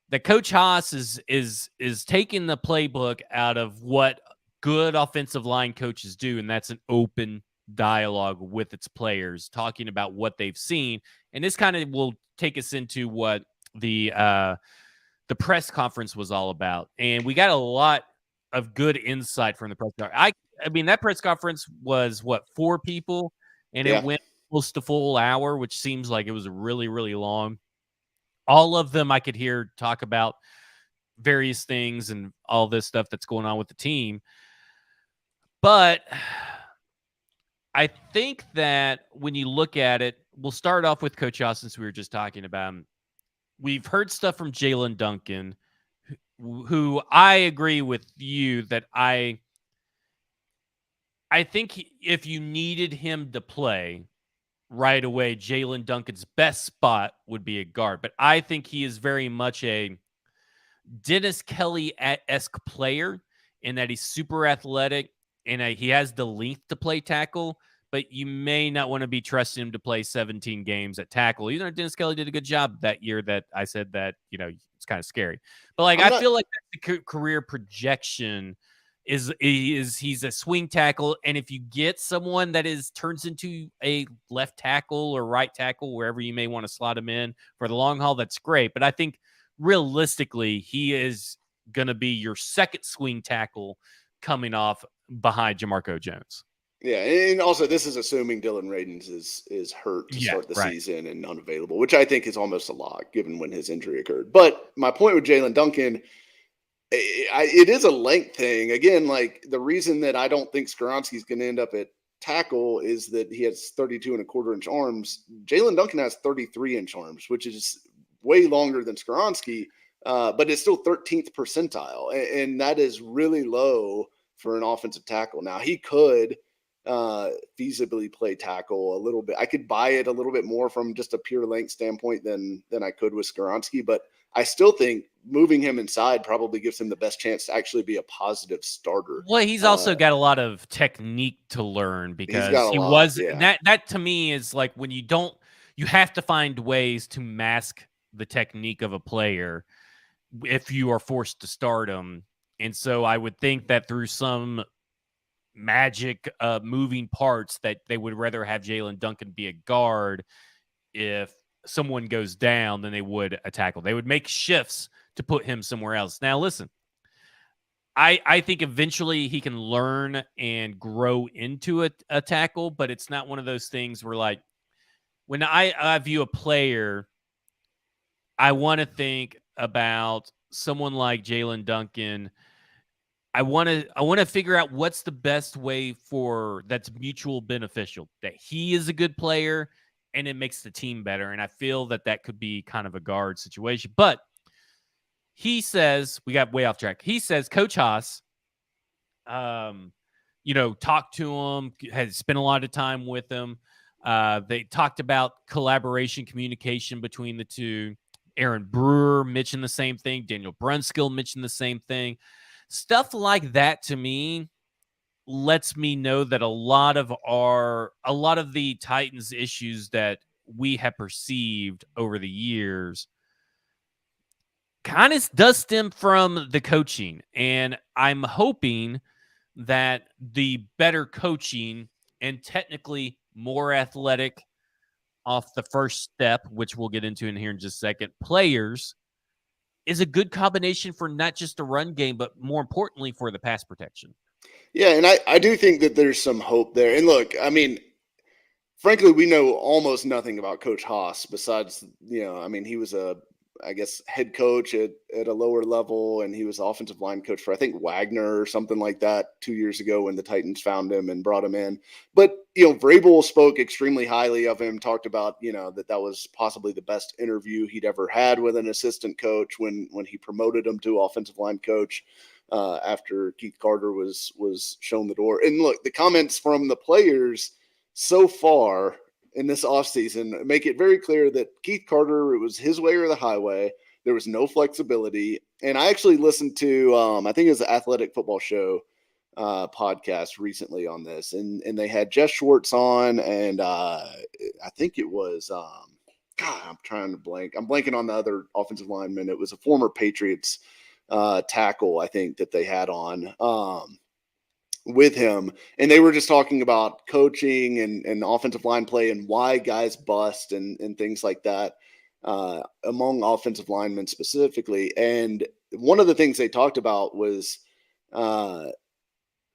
that Coach Haas is taking the playbook out of what good offensive line coaches do, and that's an open dialogue with its players, talking about what they've seen. And this kind of will take us into what the press conference was all about. And we got a lot of good insight from the press conference. I mean, that press conference was, 4 people, and Yeah. it went close to full hour, which seems like it was really, really long. All of them I could hear talk about various things and all this stuff that's going on with the team. But I think that when you look at it, we'll start off with Coach Haas, since we were just talking about him. We've heard stuff from Jalen Duncan, who I agree with you that I think if you needed him to play right away, Jalen Duncan's best spot would be a guard. But I think he is very much a Dennis Kelly-esque player in that he's super athletic and he has the length to play tackle, but you may not want to be trusting him to play 17 games at tackle. Even though Dennis Kelly did a good job that year, that I said that, it's kind of scary. But I feel like that's the career projection is he's a swing tackle. And if you get someone that turns into a left tackle or right tackle, wherever you may want to slot him in for the long haul, that's great. But I think realistically, he is going to be your second swing tackle coming off behind Jamarco Jones. Yeah, and also this is assuming Dylan Radins is hurt to start the season and unavailable, which I think is almost a lock given when his injury occurred. But my point with Jalen Duncan, it is a length thing. Again, like the reason that I don't think Skoronski's going to end up at tackle is that he has 32.25-inch arms. Jalen Duncan has 33-inch arms, which is way longer than Skoronski, but it's still 13th percentile, and that is really low for an offensive tackle. Now he could feasibly play tackle a little bit. I could buy it a little bit more from just a pure length standpoint than I could with Skoronski, but I still think moving him inside probably gives him the best chance to actually be a positive starter. Well, he's also got a lot of technique to learn, because that to me is like when you have to find ways to mask the technique of a player if you are forced to start him. And so I would think that through some magic moving parts that they would rather have Jalen Duncan be a guard if someone goes down than they would a tackle. They would make shifts to put him somewhere else. Now, listen, I think eventually he can learn and grow into a tackle, but it's not one of those things where, like, when I view a player, I want to think about someone like Jalen Duncan. I want to figure out what's the best way for that's mutual beneficial, that he is a good player and it makes the team better. And I feel that that could be kind of a guard situation. But he says, we got way off track. He says Coach Haas, talked to him, had spent a lot of time with him. They talked about collaboration, communication between the two. Aaron Brewer mentioned the same thing. Daniel Brunskill mentioned the same thing. Stuff like that to me lets me know that a lot of the Titans issues that we have perceived over the years kind of does stem from the coaching. And I'm hoping that the better coaching and technically more athletic off the first step, which we'll get into in here in just a second, players is a good combination for not just the run game, but more importantly for the pass protection. Yeah, and I do think that there's some hope there. And look, I mean, frankly, we know almost nothing about Coach Haas besides, he was head coach at a lower level, and he was offensive line coach for, I think, Wagner or something like that 2 years ago when the Titans found him and brought him in. But, Vrabel spoke extremely highly of him, talked about, that was possibly the best interview he'd ever had with an assistant coach when he promoted him to offensive line coach after Keith Carter was shown the door. And look, the comments from the players so far in this offseason make it very clear that Keith Carter, it was his way or the highway. There was no flexibility. And I actually listened to, I think it was the Athletic Football Show podcast recently on this. And they had Jess Schwartz on, and I think it was, I'm trying to blank. I'm blanking on the other offensive lineman. It was a former Patriots tackle, I think, that they had on with him, and they were just talking about coaching and offensive line play and why guys bust and things like that among offensive linemen specifically. And one of the things they talked about was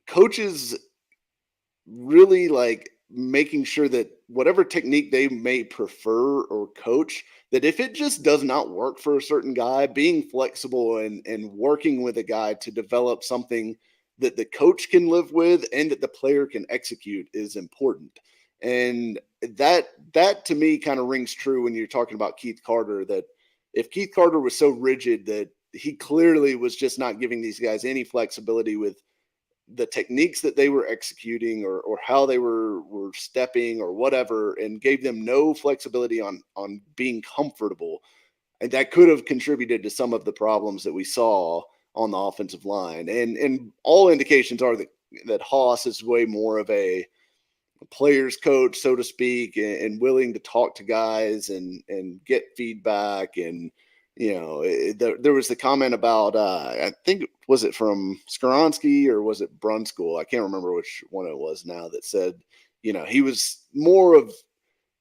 coaches really like making sure that whatever technique they may prefer or coach, that if it just does not work for a certain guy, being flexible and working with a guy to develop something that the coach can live with and that the player can execute is important. And that to me kind of rings true when you're talking about Keith Carter, that if Keith Carter was so rigid that he clearly was just not giving these guys any flexibility with the techniques that they were executing or how they were stepping or whatever, and gave them no flexibility on being comfortable, and that could have contributed to some of the problems that we saw on the offensive line. And all indications are that Haas is way more of a player's coach, so to speak, and willing to talk to guys and get feedback. And, there was the comment about, I think, was it from Skoronski or was it Brunskill? I can't remember which one it was now, that said, he was more of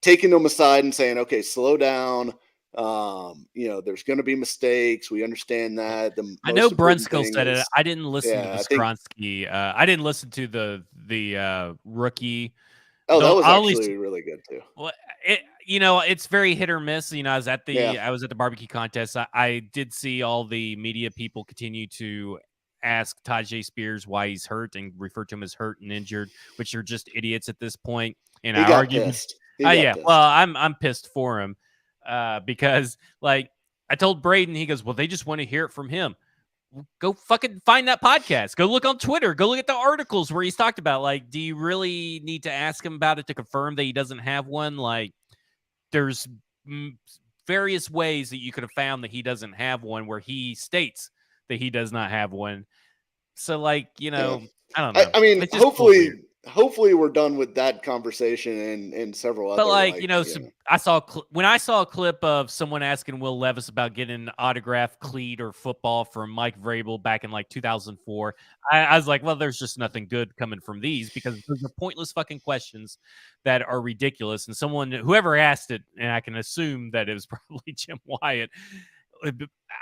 taking them aside and saying, okay, slow down. There's going to be mistakes. We understand that. I know Brunskill said it. I didn't listen to the Skoronski. I didn't listen to the rookie. Oh, that was actually really good too. Well, it's very hit or miss. I was at the barbecue contest. I did see all the media people continue to ask Tyjae Spears why he's hurt and refer to him as hurt and injured, which are just idiots at this point. And I argued, pissed. Well, I'm pissed for him. Because like I told Braden, he goes, well, they just want to hear it from him. Go fucking find that podcast. Go look on Twitter. Go look at the articles where he's talked about, like, do you really need to ask him about it to confirm that he doesn't have one? Like, there's various ways that you could have found that he doesn't have one where he states that he does not have one. So, like, I don't know. I mean, hopefully we're done with that conversation and several other. But when I saw a clip of someone asking Will Levis about getting an autographed cleat or football from Mike Vrabel back in like 2004, I was like, well, there's just nothing good coming from these, because those are pointless fucking questions that are ridiculous. And whoever asked it, and I can assume that it was probably Jim Wyatt.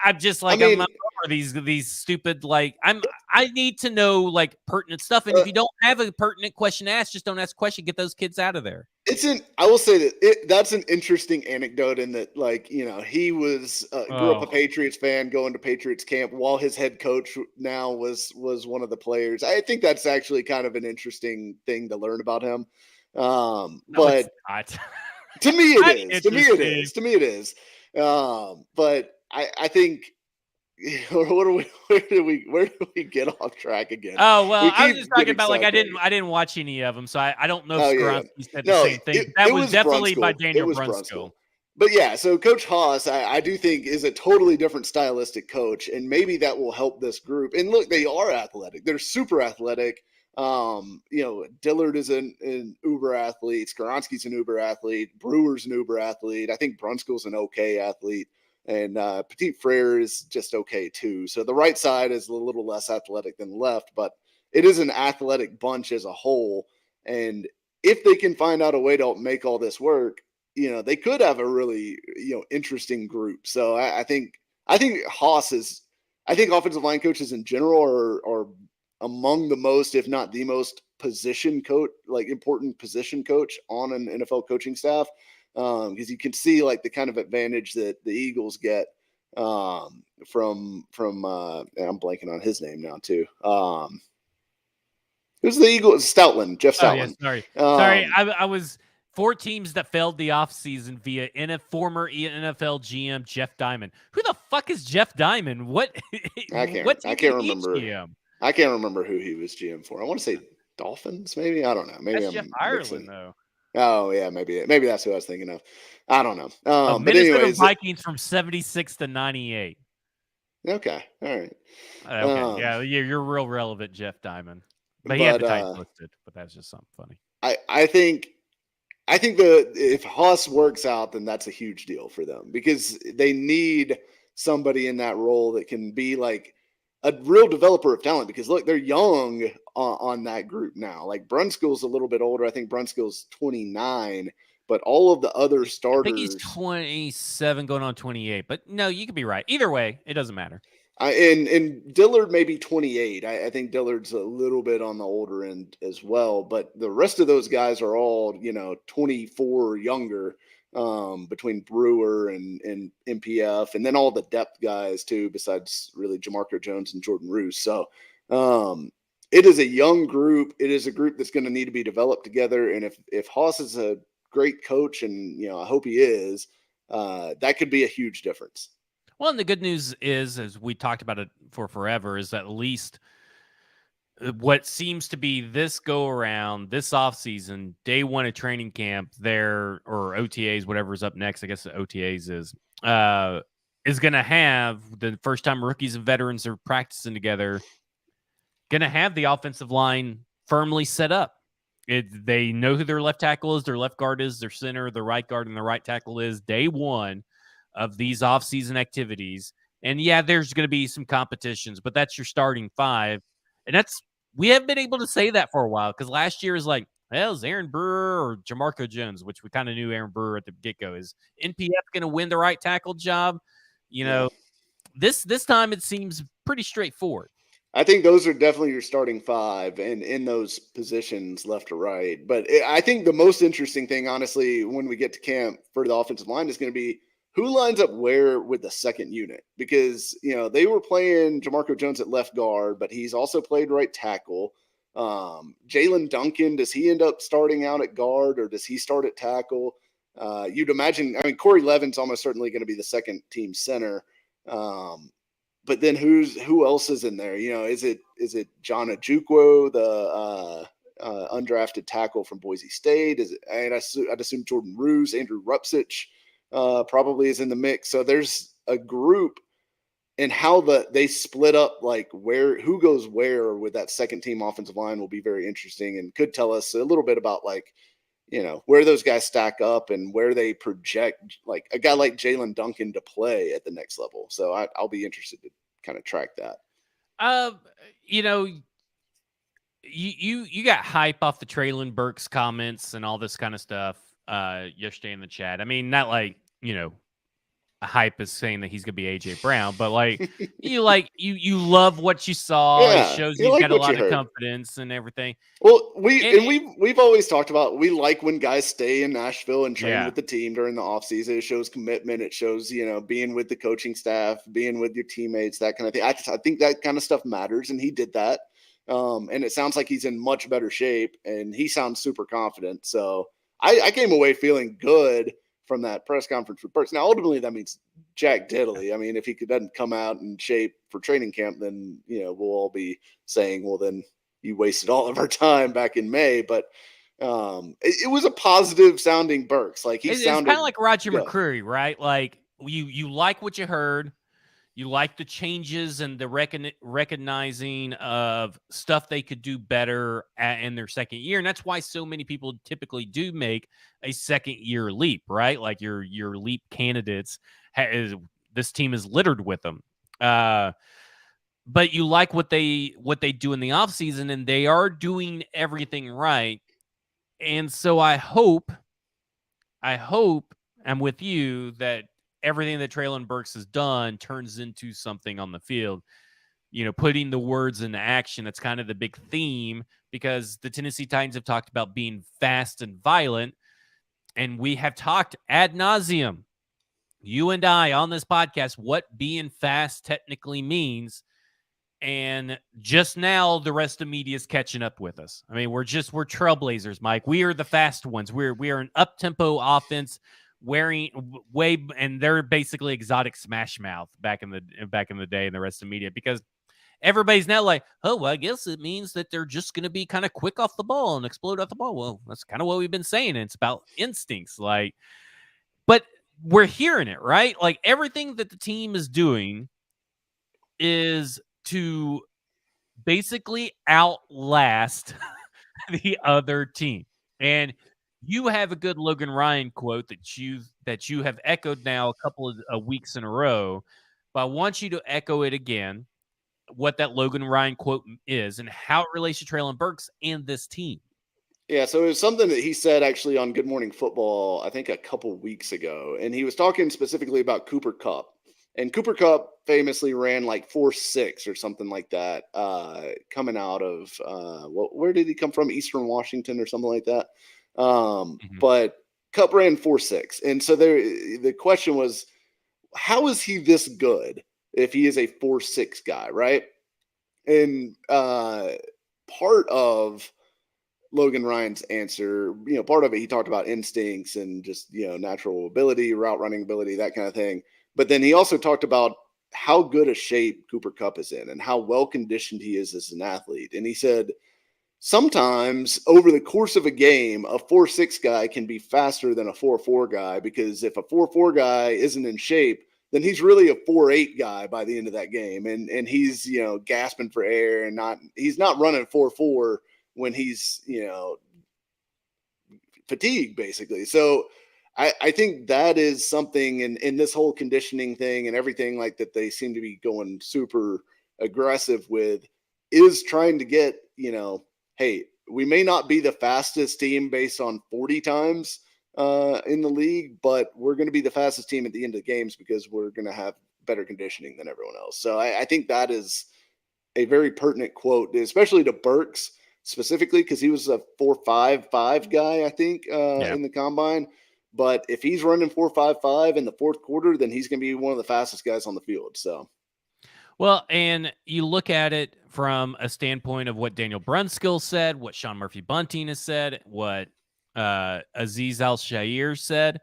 I'm just like, I'm for these stupid I need to know like pertinent stuff, and if you don't have a pertinent question to ask, just don't ask a question. Get those kids out of there. I will say that that's an interesting anecdote in that, like, you know, he was grew up a Patriots fan, going to Patriots camp while his head coach now was one of the players. I think that's actually kind of an interesting thing to learn about him. But to me it is. To me it is. To me it is. But I think where do we get off track again? Oh well, I was just talking about like I didn't watch any of them, so I don't know if Skoronski said the same thing. That was definitely by Daniel Brunskill. But yeah, so Coach Haas, I do think is a totally different stylistic coach, and maybe that will help this group. And look, they are athletic; they're super athletic. You know, Dillard is an uber athlete. Skoronski's an uber athlete. Brewer's an uber athlete. I think Brunskill's an okay athlete. And Petit Frere is just okay too. So the right side is a little less athletic than the left, but it is an athletic bunch as a whole. And if they can find out a way to make all this work, you know, they could have a really, you know, interesting group. So I think Haas is, I think offensive line coaches in general are among the most, if not the most position coach, like important position coach on an NFL coaching staff. Because you can see like the kind of advantage that the Eagles get from I'm blanking on his name now too. Who's the Eagles? Stoutland, Jeff Stoutland. Oh, yeah, sorry. I was 4 teams that failed the offseason via former NFL GM Jeff Diamond. Who the fuck is Jeff Diamond? What? I can't remember. GM? I can't remember who he was GM for. I want to say Dolphins, maybe. I don't know. Maybe that's Jeff Ireland though. Oh yeah, maybe that's who I was thinking of. I don't know. But anyways, Vikings from 76 to 98. Okay, all right. Okay, yeah, you're real relevant, Jeff Diamond. But he had the Titans listed, but that's just something funny. I think if Haas works out, then that's a huge deal for them because they need somebody in that role that can be like a real developer of talent. Because look, they're young on that group now. Like Brunskill's a little bit older. I think Brunskill's 29, but all of the other starters. I think he's 27 going on 28, but no, you could be right. Either way, it doesn't matter. And Dillard may be 28. I think Dillard's a little bit on the older end as well, but the rest of those guys are all, you know, 24 or younger, between Brewer and MPF, and then all the depth guys too, besides really Jamarco Jones and Jordan Roos. So it is a young group. It is a group that's going to need to be developed together. And if Haas is a great coach, and, you know, I hope he is, that could be a huge difference. Well, and the good news is, as we talked about it for forever, is that at least what seems to be this go around, this offseason, day one of training camp there, or OTAs, whatever's up next, I guess the OTAs is going to have the first time rookies and veterans are practicing together, going to have the offensive line firmly set up. They know who their left tackle is, their left guard is, their center, their right guard, and their right tackle is day one of these offseason activities. And yeah, there's going to be some competitions, but that's your starting 5. And we haven't been able to say that for a while, because last year is like, well, is Aaron Brewer or Jamarco Jones, which we kind of knew Aaron Brewer at the get-go. Is NPF going to win the right tackle job? You know, this time it seems pretty straightforward. I think those are definitely your starting 5 and in those positions left to right. But I think the most interesting thing, honestly, when we get to camp for the offensive line is going to be who lines up where with the second unit, because, you know, they were playing Jamarco Jones at left guard, but he's also played right tackle. Jalen Duncan, does he end up starting out at guard, or does he start at tackle? You'd imagine, I mean, Corey Levin's almost certainly going to be the second team center. But then who else is in there? You know, is it John Ojukwu, the undrafted tackle from Boise State? I'd assume Jordan Roos, Andrew Rupsich probably is in the mix. So there's a group, and how they split up, like who goes where with that second team offensive line will be very interesting, and could tell us a little bit about, like, you know, where those guys stack up and where they project, like a guy like Jalen Duncan to play at the next level. So I'll be interested to kind of track that. You know, you got hype off the Treylon Burks comments and all this kind of stuff yesterday in the chat. I mean, not like, you know, hype is saying that he's gonna be AJ Brown, but you love what you saw. It Yeah, shows you he's like got a what you lot of heard. confidence and everything. Well, And we've always talked about we like when guys stay in Nashville and train yeah, with the team during the offseason. It shows commitment. It shows, being with the coaching staff, being with your teammates, that kind of thing. I think that kind of stuff matters, and he did that. And it sounds like he's in much better shape, and he sounds super confident. So I came away feeling good from that press conference with Burks. Now, ultimately, that means Jack Diddley. I mean, if he doesn't come out in shape for training camp, then we'll all be saying, well, then you wasted all of our time back in May. But it was a positive sounding Burks. Like he it's kind of sounded like Roger good. McCreary, right? Like you like what you heard. You like the changes and the recognizing of stuff they could do better in their second year. And that's why so many people typically do make a second year leap, right? Like your leap candidates, this team is littered with them. But you like what they do in the offseason, and they are doing everything right. And so I hope I'm with you that everything that Treylon Burks has done turns into something on the field. Putting the words into action. That's kind of the big theme, because the Tennessee Titans have talked about being fast and violent. And we have talked ad nauseum, you and I, on this podcast, what being fast technically means. And just now, the rest of media is catching up with us. I mean, we're trailblazers, Mike. We are the fast ones. We are an up-tempo offense and they're basically exotic Smash Mouth back in the day, and the rest of media, because everybody's now like, oh, well, I guess it means that they're just going to be kind of quick off the ball and explode off the ball. Well, that's kind of what we've been saying. And it's about instincts, but we're hearing it, right? Like everything that the team is doing is to basically outlast the other team. And you have a good Logan Ryan quote that you have echoed now a couple of weeks in a row, but I want you to echo it again, what that Logan Ryan quote is and how it relates to Treylon Burks and this team. Yeah, so it was something that he said actually on Good Morning Football, I think a couple weeks ago, and he was talking specifically about Cooper Kupp. And Cooper Kupp famously ran like 4.6 or something like that, coming out of where did he come from? Eastern Washington or something like that. But Kupp ran 4.6, and so the question was, how is he this good if he is a 4.6 guy, right? And part of Logan Ryan's answer, part of it, he talked about instincts and just, natural ability, route running ability, that kind of thing. But then he also talked about how good a shape Cooper Kupp is in and how well conditioned he is as an athlete. And he said, sometimes over the course of a game, a 4.6 guy can be faster than a 4.4 guy, because if a 4.4 guy isn't in shape, then he's really a 4.8 guy by the end of that game. And he's, gasping for air and he's not running 4.4 when he's, fatigued, basically. So I think that is something in this whole conditioning thing and everything like that they seem to be going super aggressive with, is trying to get, hey, we may not be the fastest team based on 40 times in the league, but we're going to be the fastest team at the end of the games because we're going to have better conditioning than everyone else. So I think that is a very pertinent quote, especially to Burks specifically, because he was a 4.55 guy, I think, in the combine. But if he's running 4.55 in the fourth quarter, then he's going to be one of the fastest guys on the field. So, well, and you look at it from a standpoint of what Daniel Brunskill said, what Sean Murphy-Bunting has said, what Azeez Al-Shaair said.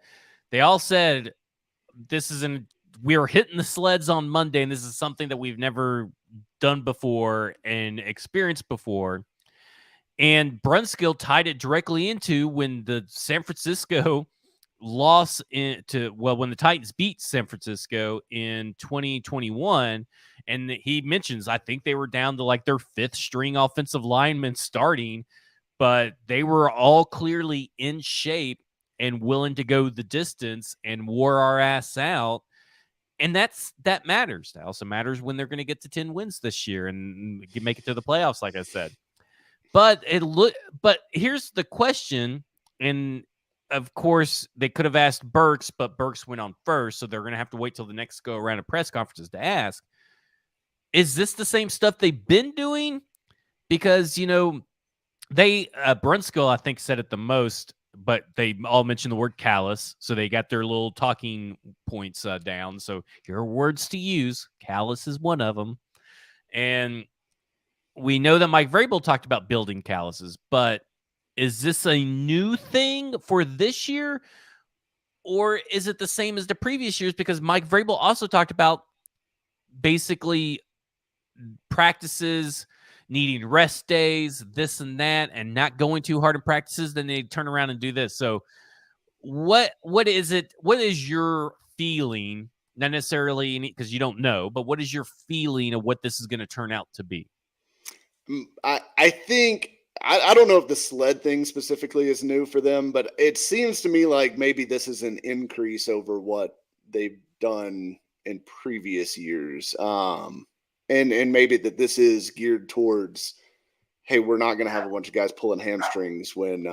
They all said we were hitting the sleds on Monday, and this is something that we've never done before and experienced before. And Brunskill tied it directly into when the San Francisco loss when the Titans beat San Francisco in 2021. And he mentions, I think they were down to like their fifth string offensive lineman starting, but they were all clearly in shape and willing to go the distance and wore our ass out. And that matters. That also matters when they're going to get to 10 wins this year and make it to the playoffs, like I said. But here's the question, and of course, they could have asked Burks, but Burks went on first, so they're going to have to wait till the next go around of press conferences to ask. Is this the same stuff they've been doing? Because, they Brunskill, I think, said it the most, but they all mentioned the word callous, so they got their little talking points down. So here are words to use. Callous is one of them. And we know that Mike Vrabel talked about building calluses, but is this a new thing for this year? Or is it the same as the previous years? Because Mike Vrabel also talked about basically practices needing rest days, this and that, and not going too hard in practices. Then they turn around and do this. So what is it? What is your feeling? Not necessarily because you don't know, but what is your feeling of what this is going to turn out to be? I think I don't know if the sled thing specifically is new for them, but it seems to me like maybe this is an increase over what they've done in previous years. And maybe that this is geared towards, hey, we're not going to have a bunch of guys pulling hamstrings when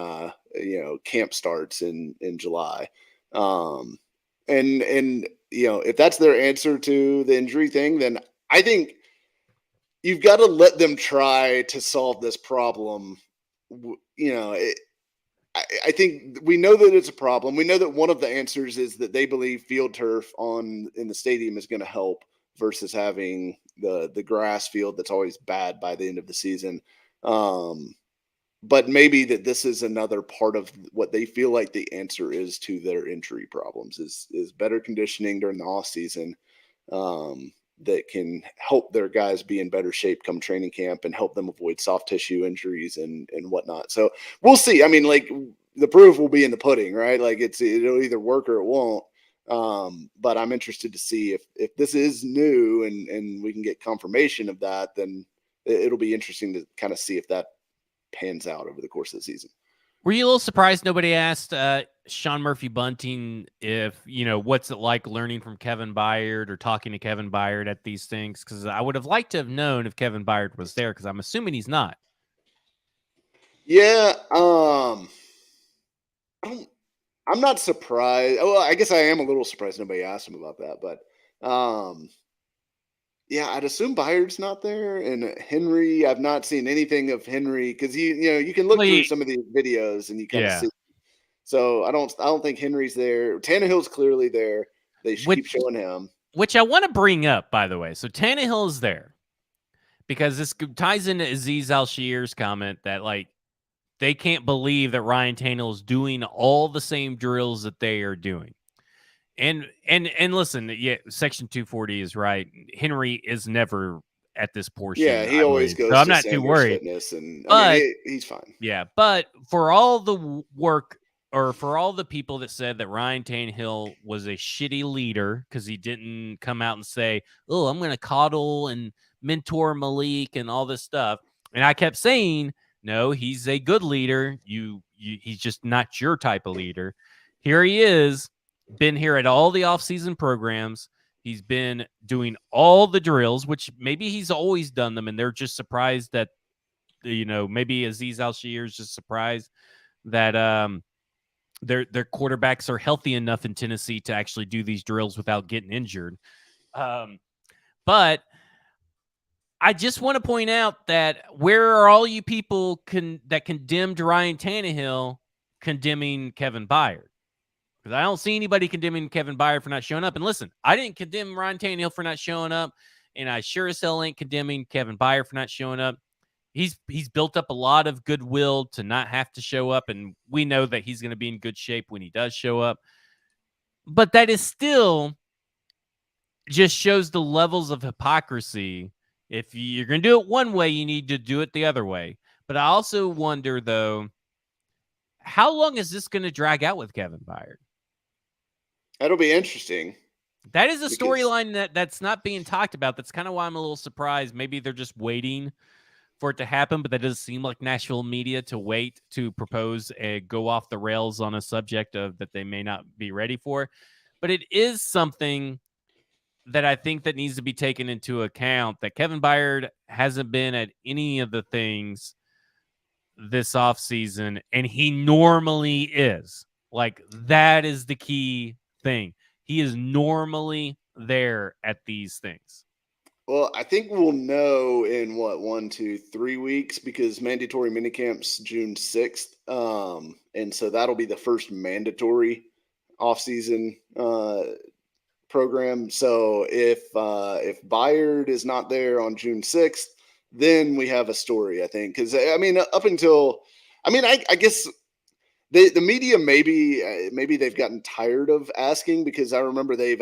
camp starts in July. And if that's their answer to the injury thing, then I think you've got to let them try to solve this problem. I think we know that it's a problem. We know that one of the answers is that they believe field turf in the stadium is going to help versus having the grass field that's always bad by the end of the season. But maybe that this is another part of what they feel like the answer is to their injury problems is better conditioning during the off season. That can help their guys be in better shape come training camp and help them avoid soft tissue injuries and whatnot. So we'll see. I mean, like the proof will be in the pudding, right? Like it'll either work or it won't. But I'm interested to see if this is new and we can get confirmation of that, then it'll be interesting to kind of see if that pans out over the course of the season. Were you a little surprised nobody asked Sean Murphy-Bunting if, what's it like learning from Kevin Byard or talking to Kevin Byard at these things? Because I would have liked to have known if Kevin Byard was there, because I'm assuming he's not. Yeah. I'm not surprised. Well, I guess I am a little surprised nobody asked him about that. But yeah, I'd assume Byard's not there. And Henry, I've not seen anything of Henry because you can look through some of these videos and you kind of see. So I don't think Henry's there. Tannehill's clearly there. They keep showing him. Which I want to bring up, by the way. So Tannehill is there because this ties into Azeez Al-Shaair's comment that they can't believe that Ryan Tannehill is doing all the same drills that they are doing. And listen, yeah, Section 240 is right. Henry is never at this portion. Yeah, he always goes. So I'm not too worried. He's fine. Yeah, but for all the work or for all the people that said that Ryan Tannehill was a shitty leader because he didn't come out and say, "Oh, I'm going to coddle and mentor Malik and all this stuff," and I kept saying, "No, he's a good leader. He's just not your type of leader." Here he is. Been here at all the off-season programs. He's been doing all the drills, which maybe he's always done them, and they're just surprised that, maybe Azeez Al-Shaair is just surprised that their quarterbacks are healthy enough in Tennessee to actually do these drills without getting injured. But I just want to point out that where are all you people that condemned Ryan Tannehill condemning Kevin Byard? Because I don't see anybody condemning Kevin Byard for not showing up. And listen, I didn't condemn Ryan Tannehill for not showing up, and I sure as hell ain't condemning Kevin Byard for not showing up. He's built up a lot of goodwill to not have to show up, and we know that he's going to be in good shape when he does show up. But that is still just shows the levels of hypocrisy. If you're going to do it one way, you need to do it the other way. But I also wonder, though, how long is this going to drag out with Kevin Byard? That'll be interesting. That is a storyline that's not being talked about. That's kind of why I'm a little surprised. Maybe they're just waiting for it to happen, but that doesn't seem like Nashville media to wait to propose a go off the rails on a subject that they may not be ready for. But it is something that I think that needs to be taken into account, that Kevin Byard hasn't been at any of the things this offseason, and he normally is. Like, that is the key thing. He is normally there at these things. Well, I think we'll know in what 1, 2, 3 weeks because mandatory minicamps June 6th, and so that'll be the first mandatory off-season program. So if Bayard is not there on June 6th, then we have a story. I think because I mean up until I guess the media maybe they've gotten tired of asking because I remember they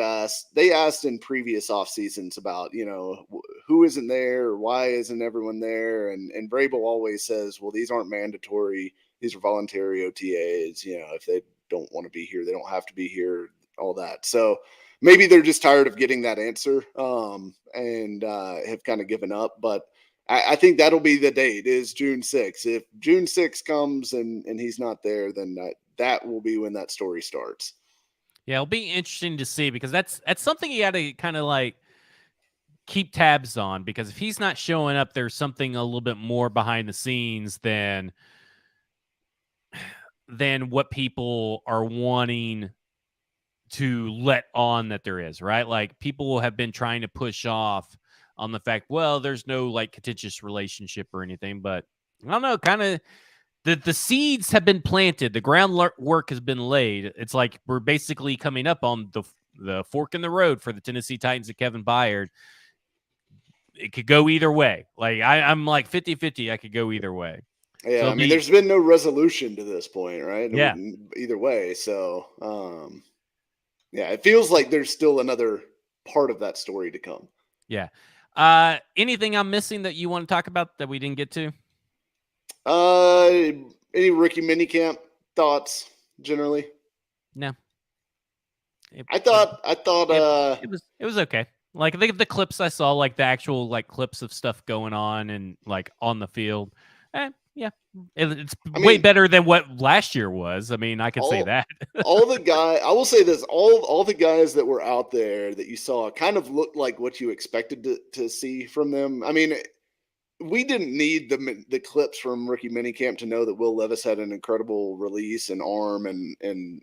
asked in previous off seasons about who isn't there or why isn't everyone there, and Vrabel always says, well, these aren't mandatory, these are voluntary OTAs. If they don't want to be here, they don't have to be here, all that. So maybe they're just tired of getting that answer, and have kind of given up. But I think that'll be the date, is June 6th. If June 6th comes and he's not there, then that will be when that story starts. Yeah, it'll be interesting to see because that's something you got to kind of like keep tabs on, because if he's not showing up, there's something a little bit more behind the scenes than what people are wanting to let on that there is, right? Like, people have been trying to push off on the fact, well, there's no like contentious relationship or anything, but I don't know, kind of the seeds have been planted, the groundwork has been laid. It's like we're basically coming up on the fork in the road for the Tennessee Titans and Kevin Byard. It could go either way. Like I'm like 50-50. I could go either way. Yeah, so there's been no resolution to this point, right? Yeah. Either way. So, yeah, it feels like there's still another part of that story to come. Yeah. Anything I'm missing that you want to talk about that we didn't get to? Any rookie minicamp thoughts generally? No. I thought it was okay. Like, the clips I saw, like the actual like clips of stuff going on and like on the field. Yeah, it's way better than what last year was. I mean, I could say that. I will say this: all the guys that were out there that you saw kind of looked like what you expected to see from them. I mean, we didn't need the clips from rookie minicamp to know that Will Levis had an incredible release and arm and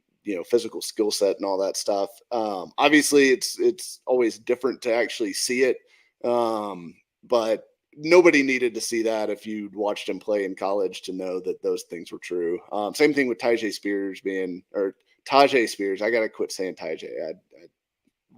physical skill set and all that stuff. Obviously, it's always different to actually see it, but nobody needed to see that if you'd watched him play in college to know that those things were true. Same thing with Tyjae Spears. I got to quit saying Tyjae. I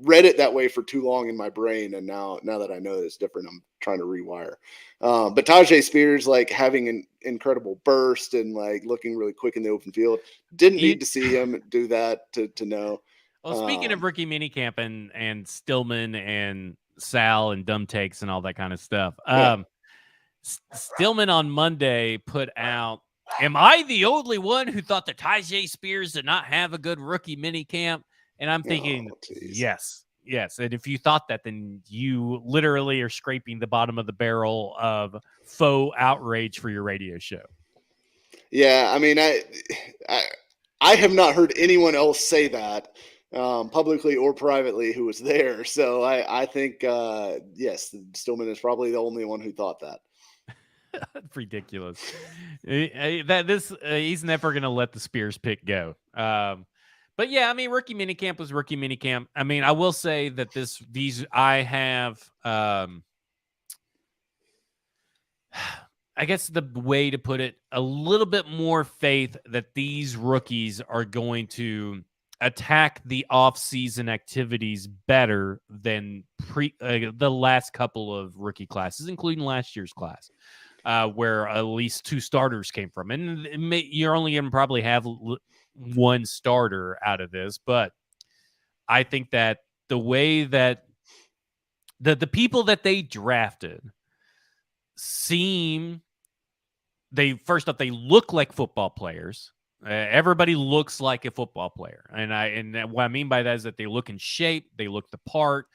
read it that way for too long in my brain, and now that I know that it's different, I'm trying to rewire. But Tyjae Spears, like, having an incredible burst and like looking really quick in the open field, didn't need to see him do that to know. Well, speaking of rookie minicamp and Stillman and Sal and dumb takes and all that kind of stuff, Stillman on Monday put out, am I the only one who thought that Tyjae Spears did not have a good rookie minicamp? And I'm thinking, yes. And if you thought that, then you literally are scraping the bottom of the barrel of faux outrage for your radio show. Yeah, I mean, I have not heard anyone else say that, publicly or privately, who was there. So I think, yes, Stillman is probably the only one who thought that. Ridiculous. He's never going to let the Spears pick go. But yeah, I mean, rookie minicamp was rookie minicamp. I mean, I will say that I have, I guess the way to put it, a little bit more faith that these rookies are going to attack the off-season activities better than the last couple of rookie classes, including last year's class, where at least 2 starters came from. And you're only going to probably have one starter out of this, but I think that the way that the people that they drafted first off, they look like football players. Everybody looks like a football player. And what I mean by that is that they look in shape, they look the part,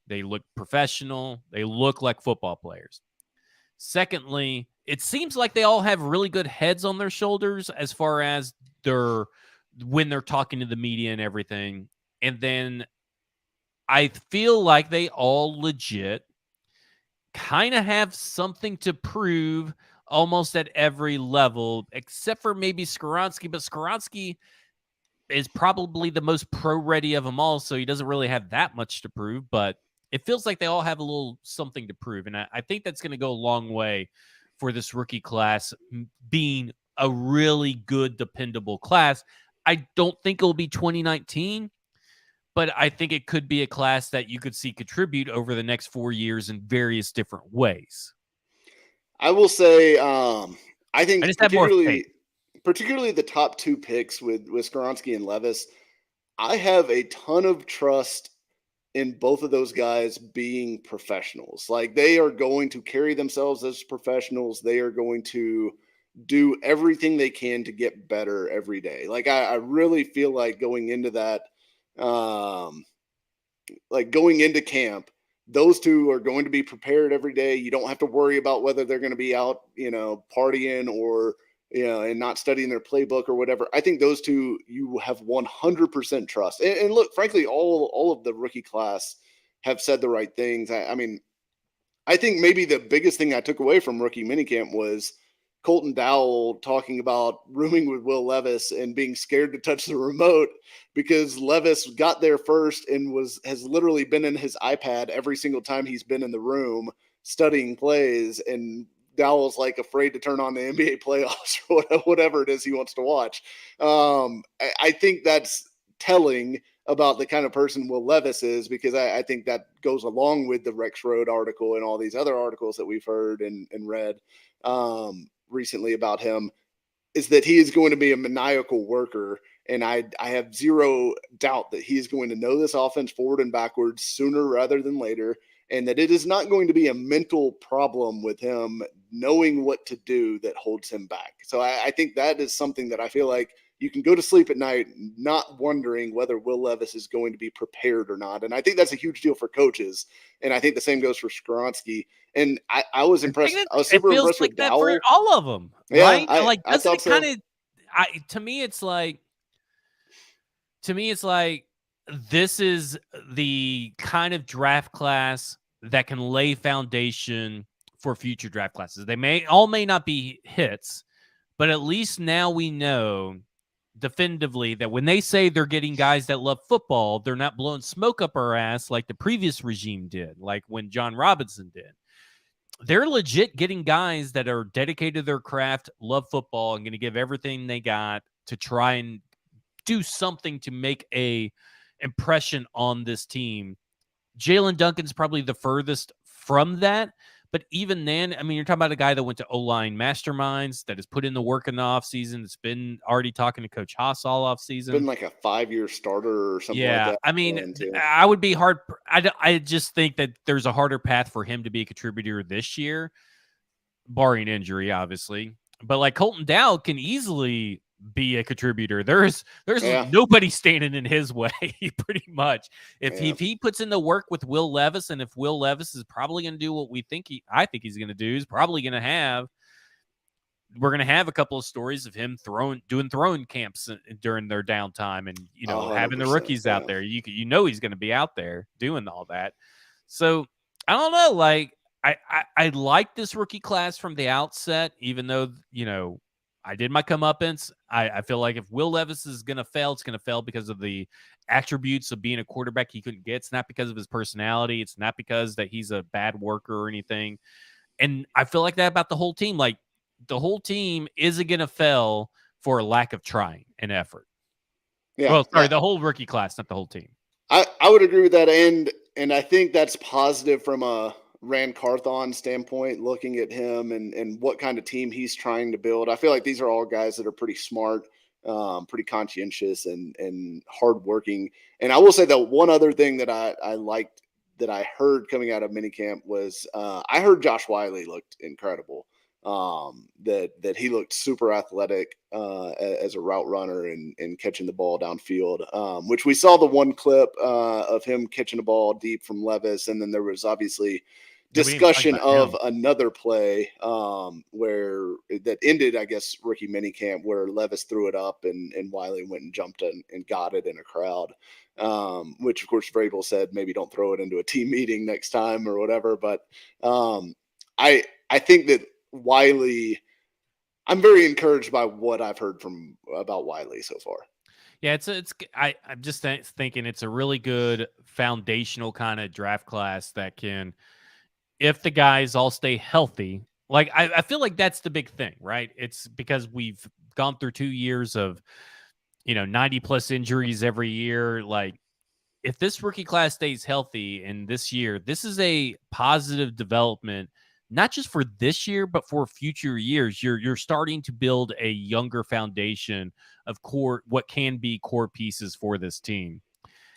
they look professional, they look like football players. Secondly, it seems like they all have really good heads on their shoulders as far as when they're talking to the media and everything. And then I feel like they all legit kind of have something to prove almost at every level, except for maybe Skoronski. But Skoronski, is probably the most pro-ready of them all, so he doesn't really have that much to prove, but it feels like they all have a little something to prove, and I think that's going to go a long way for this rookie class being a really good, dependable class. I don't think it'll be 2019, but I think it could be a class that you could see contribute over the next 4 years in various different ways. I will say, I think I just have more faith. particularly the top two picks with Skoronski and Levis, I have a ton of trust in both of those guys being professionals. Like, they are going to carry themselves as professionals. They are going to do everything they can to get better every day. Like, I really feel like going into that, like going into camp, those two are going to be prepared every day. You don't have to worry about whether they're going to be out, partying or, and not studying their playbook or whatever. I think those two, you have 100% trust. And look, frankly, all of the rookie class have said the right things. I mean, I think maybe the biggest thing I took away from rookie minicamp was Colton Dowell talking about rooming with Will Levis and being scared to touch the remote because Levis got there first and has literally been in his iPad every single time he's been in the room studying plays, and Dowell's like afraid to turn on the NBA playoffs or whatever it is he wants to watch. I think that's telling about the kind of person Will Levis is, because I think that goes along with the Rexrode article and all these other articles that we've heard and read recently about him, is that he is going to be a maniacal worker. And I have zero doubt that he is going to know this offense forward and backwards sooner rather than later, and that it is not going to be a mental problem with him knowing what to do that holds him back. So I think that is something that I feel like you can go to sleep at night not wondering whether Will Levis is going to be prepared or not. And I think that's a huge deal for coaches. And I think the same goes for Skoronski. And I was impressed. I was super impressed with Dowell. For all of them, yeah, right? I thought so. To me, it's like this is the kind of draft class that can lay foundation for future draft classes. They may not be hits, but at least now we know definitively that when they say they're getting guys that love football, they're not blowing smoke up our ass like the previous regime did, like when John Robinson did. They're legit getting guys that are dedicated to their craft, love football, and going to give everything they got to try and do something to make a impression on this team. Jalen Duncan's probably the furthest from that. But even then, I mean, you're talking about a guy that went to O-line masterminds, that has put in the work in the offseason. It's been already talking to Coach Haas all offseason. Been like a 5-year starter or something like that. I mean, I would be hard. I just think that there's a harder path for him to be a contributor this year, barring injury, obviously. But like Colton Dowell can easily be a contributor. There's nobody standing in his way, pretty much. If he puts in the work with Will Levis, and if Will Levis is probably going to do what I think he's going to do, he's probably going to have. We're going to have a couple of stories of him doing throwing camps during their downtime, and having the rookies out there. He's going to be out there doing all that. So I don't know. Like I like this rookie class from the outset, even though I did my comeuppance. I feel like if Will Levis is going to fail, it's going to fail because of the attributes of being a quarterback he couldn't get. It's not because of his personality. It's not because that he's a bad worker or anything. And I feel like that about the whole team. Like, the whole team isn't going to fail for a lack of trying and effort. Yeah. Well, sorry, the whole rookie class, not the whole team. I would agree with that. And I think that's positive from a Rand Carthon standpoint, looking at him and what kind of team he's trying to build. I feel like these are all guys that are pretty smart, pretty conscientious and hardworking. And I will say that one other thing that I liked that I heard coming out of minicamp was I heard Josh Wiley looked incredible. That he looked super athletic as a route runner and catching the ball downfield, which we saw the one clip of him catching the ball deep from Levis. And then there was obviously discussion of another play where that ended, I guess, rookie minicamp, where Levis threw it up and Wiley went and jumped and got it in a crowd, which of course Vrabel said maybe don't throw it into a team meeting next time or whatever. But I think that Wiley, I'm very encouraged by what I've heard about Wiley so far. Yeah, I'm just thinking it's a really good foundational kind of draft class that can, if the guys all stay healthy, like I feel like that's the big thing, right? It's because we've gone through 2 years of 90 plus injuries every year. Like if this rookie class stays healthy in this year, this is a positive development, not just for this year, but for future years. You're starting to build a younger foundation of what can be core pieces for this team.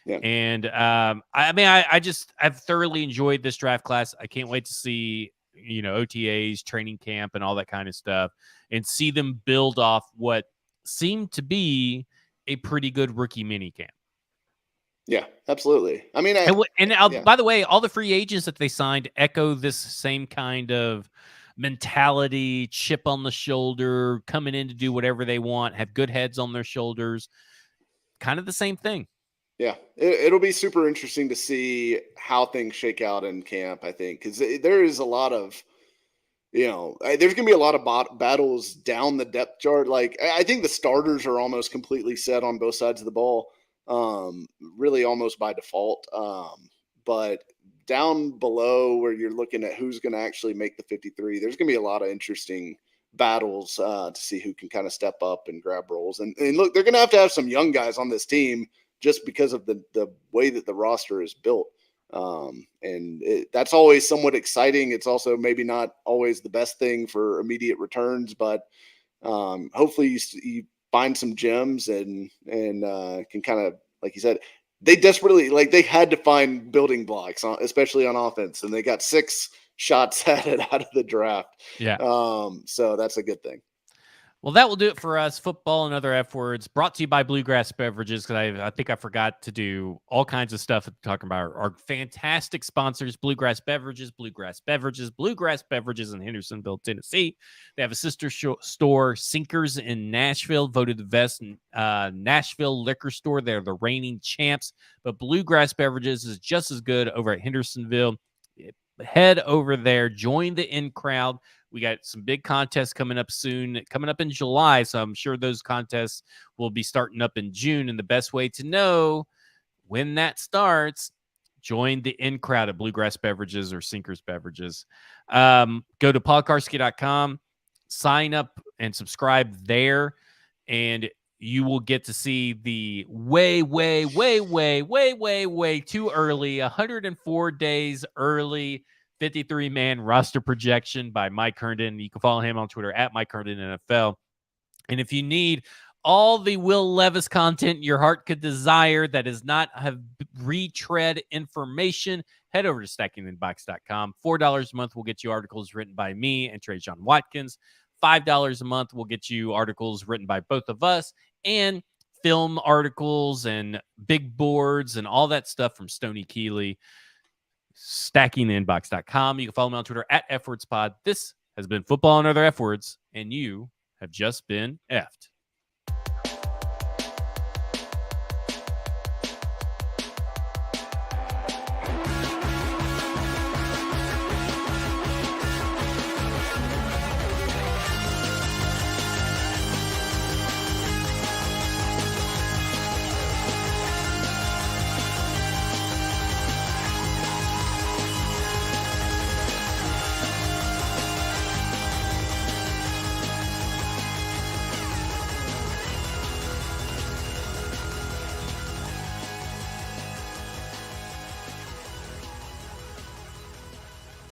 Yeah. And I mean, I've thoroughly enjoyed this draft class. I can't wait to see OTAs, training camp, and all that kind of stuff, and see them build off what seemed to be a pretty good rookie mini camp. Yeah, absolutely. I mean, by the way, all the free agents that they signed echo this same kind of mentality, chip on the shoulder, coming in to do whatever they want, have good heads on their shoulders. Kind of the same thing. Yeah, it'll be super interesting to see how things shake out in camp, I think, because there is a lot of, there's going to be a lot of battles down the depth chart. Like, I think the starters are almost completely set on both sides of the ball, really almost by default. But down below where you're looking at who's going to actually make the 53, there's going to be a lot of interesting battles to see who can kind of step up and grab roles. And look, they're going to have some young guys on this team just because of the way that the roster is built. That's always somewhat exciting. It's also maybe not always the best thing for immediate returns, but hopefully you find some gems and can kind of, like you said, they desperately, like, they had to find building blocks, especially on offense, and they got 6 shots at it out of the draft. Yeah. So that's a good thing. Well, that will do it for us. Football and Other F Words, brought to you by Bluegrass Beverages, because I think I forgot to do all kinds of stuff talking about our fantastic sponsors, Bluegrass Beverages, Bluegrass Beverages in Hendersonville, Tennessee. They have a sister store, Sinkers in Nashville, voted the best Nashville liquor store. They're the reigning champs, but Bluegrass Beverages is just as good over at Hendersonville. Head over there, join the in crowd. We got some big contests coming up soon, coming up in July. So I'm sure those contests will be starting up in June. And the best way to know when that starts, join the in crowd at Bluegrass Beverages or Sinkers Beverages. Go to podkarski.com, sign up and subscribe there, and you will get to see the way too early, 104 days early 53-man roster projection by Mike Herndon. You can follow him on Twitter at Mike Herndon NFL. And if you need all the Will Levis content your heart could desire that does not have retread information, head over to stackingthebox.com. $4 a month will get you articles written by me and Trajan Watkins. $5 a month will get you articles written by both of us, and film articles and big boards and all that stuff from Stoney Keeley. StackingTheInbox.com. You can follow me on Twitter at FWordsPod. This has been Football and Other F Words, and you have just been effed.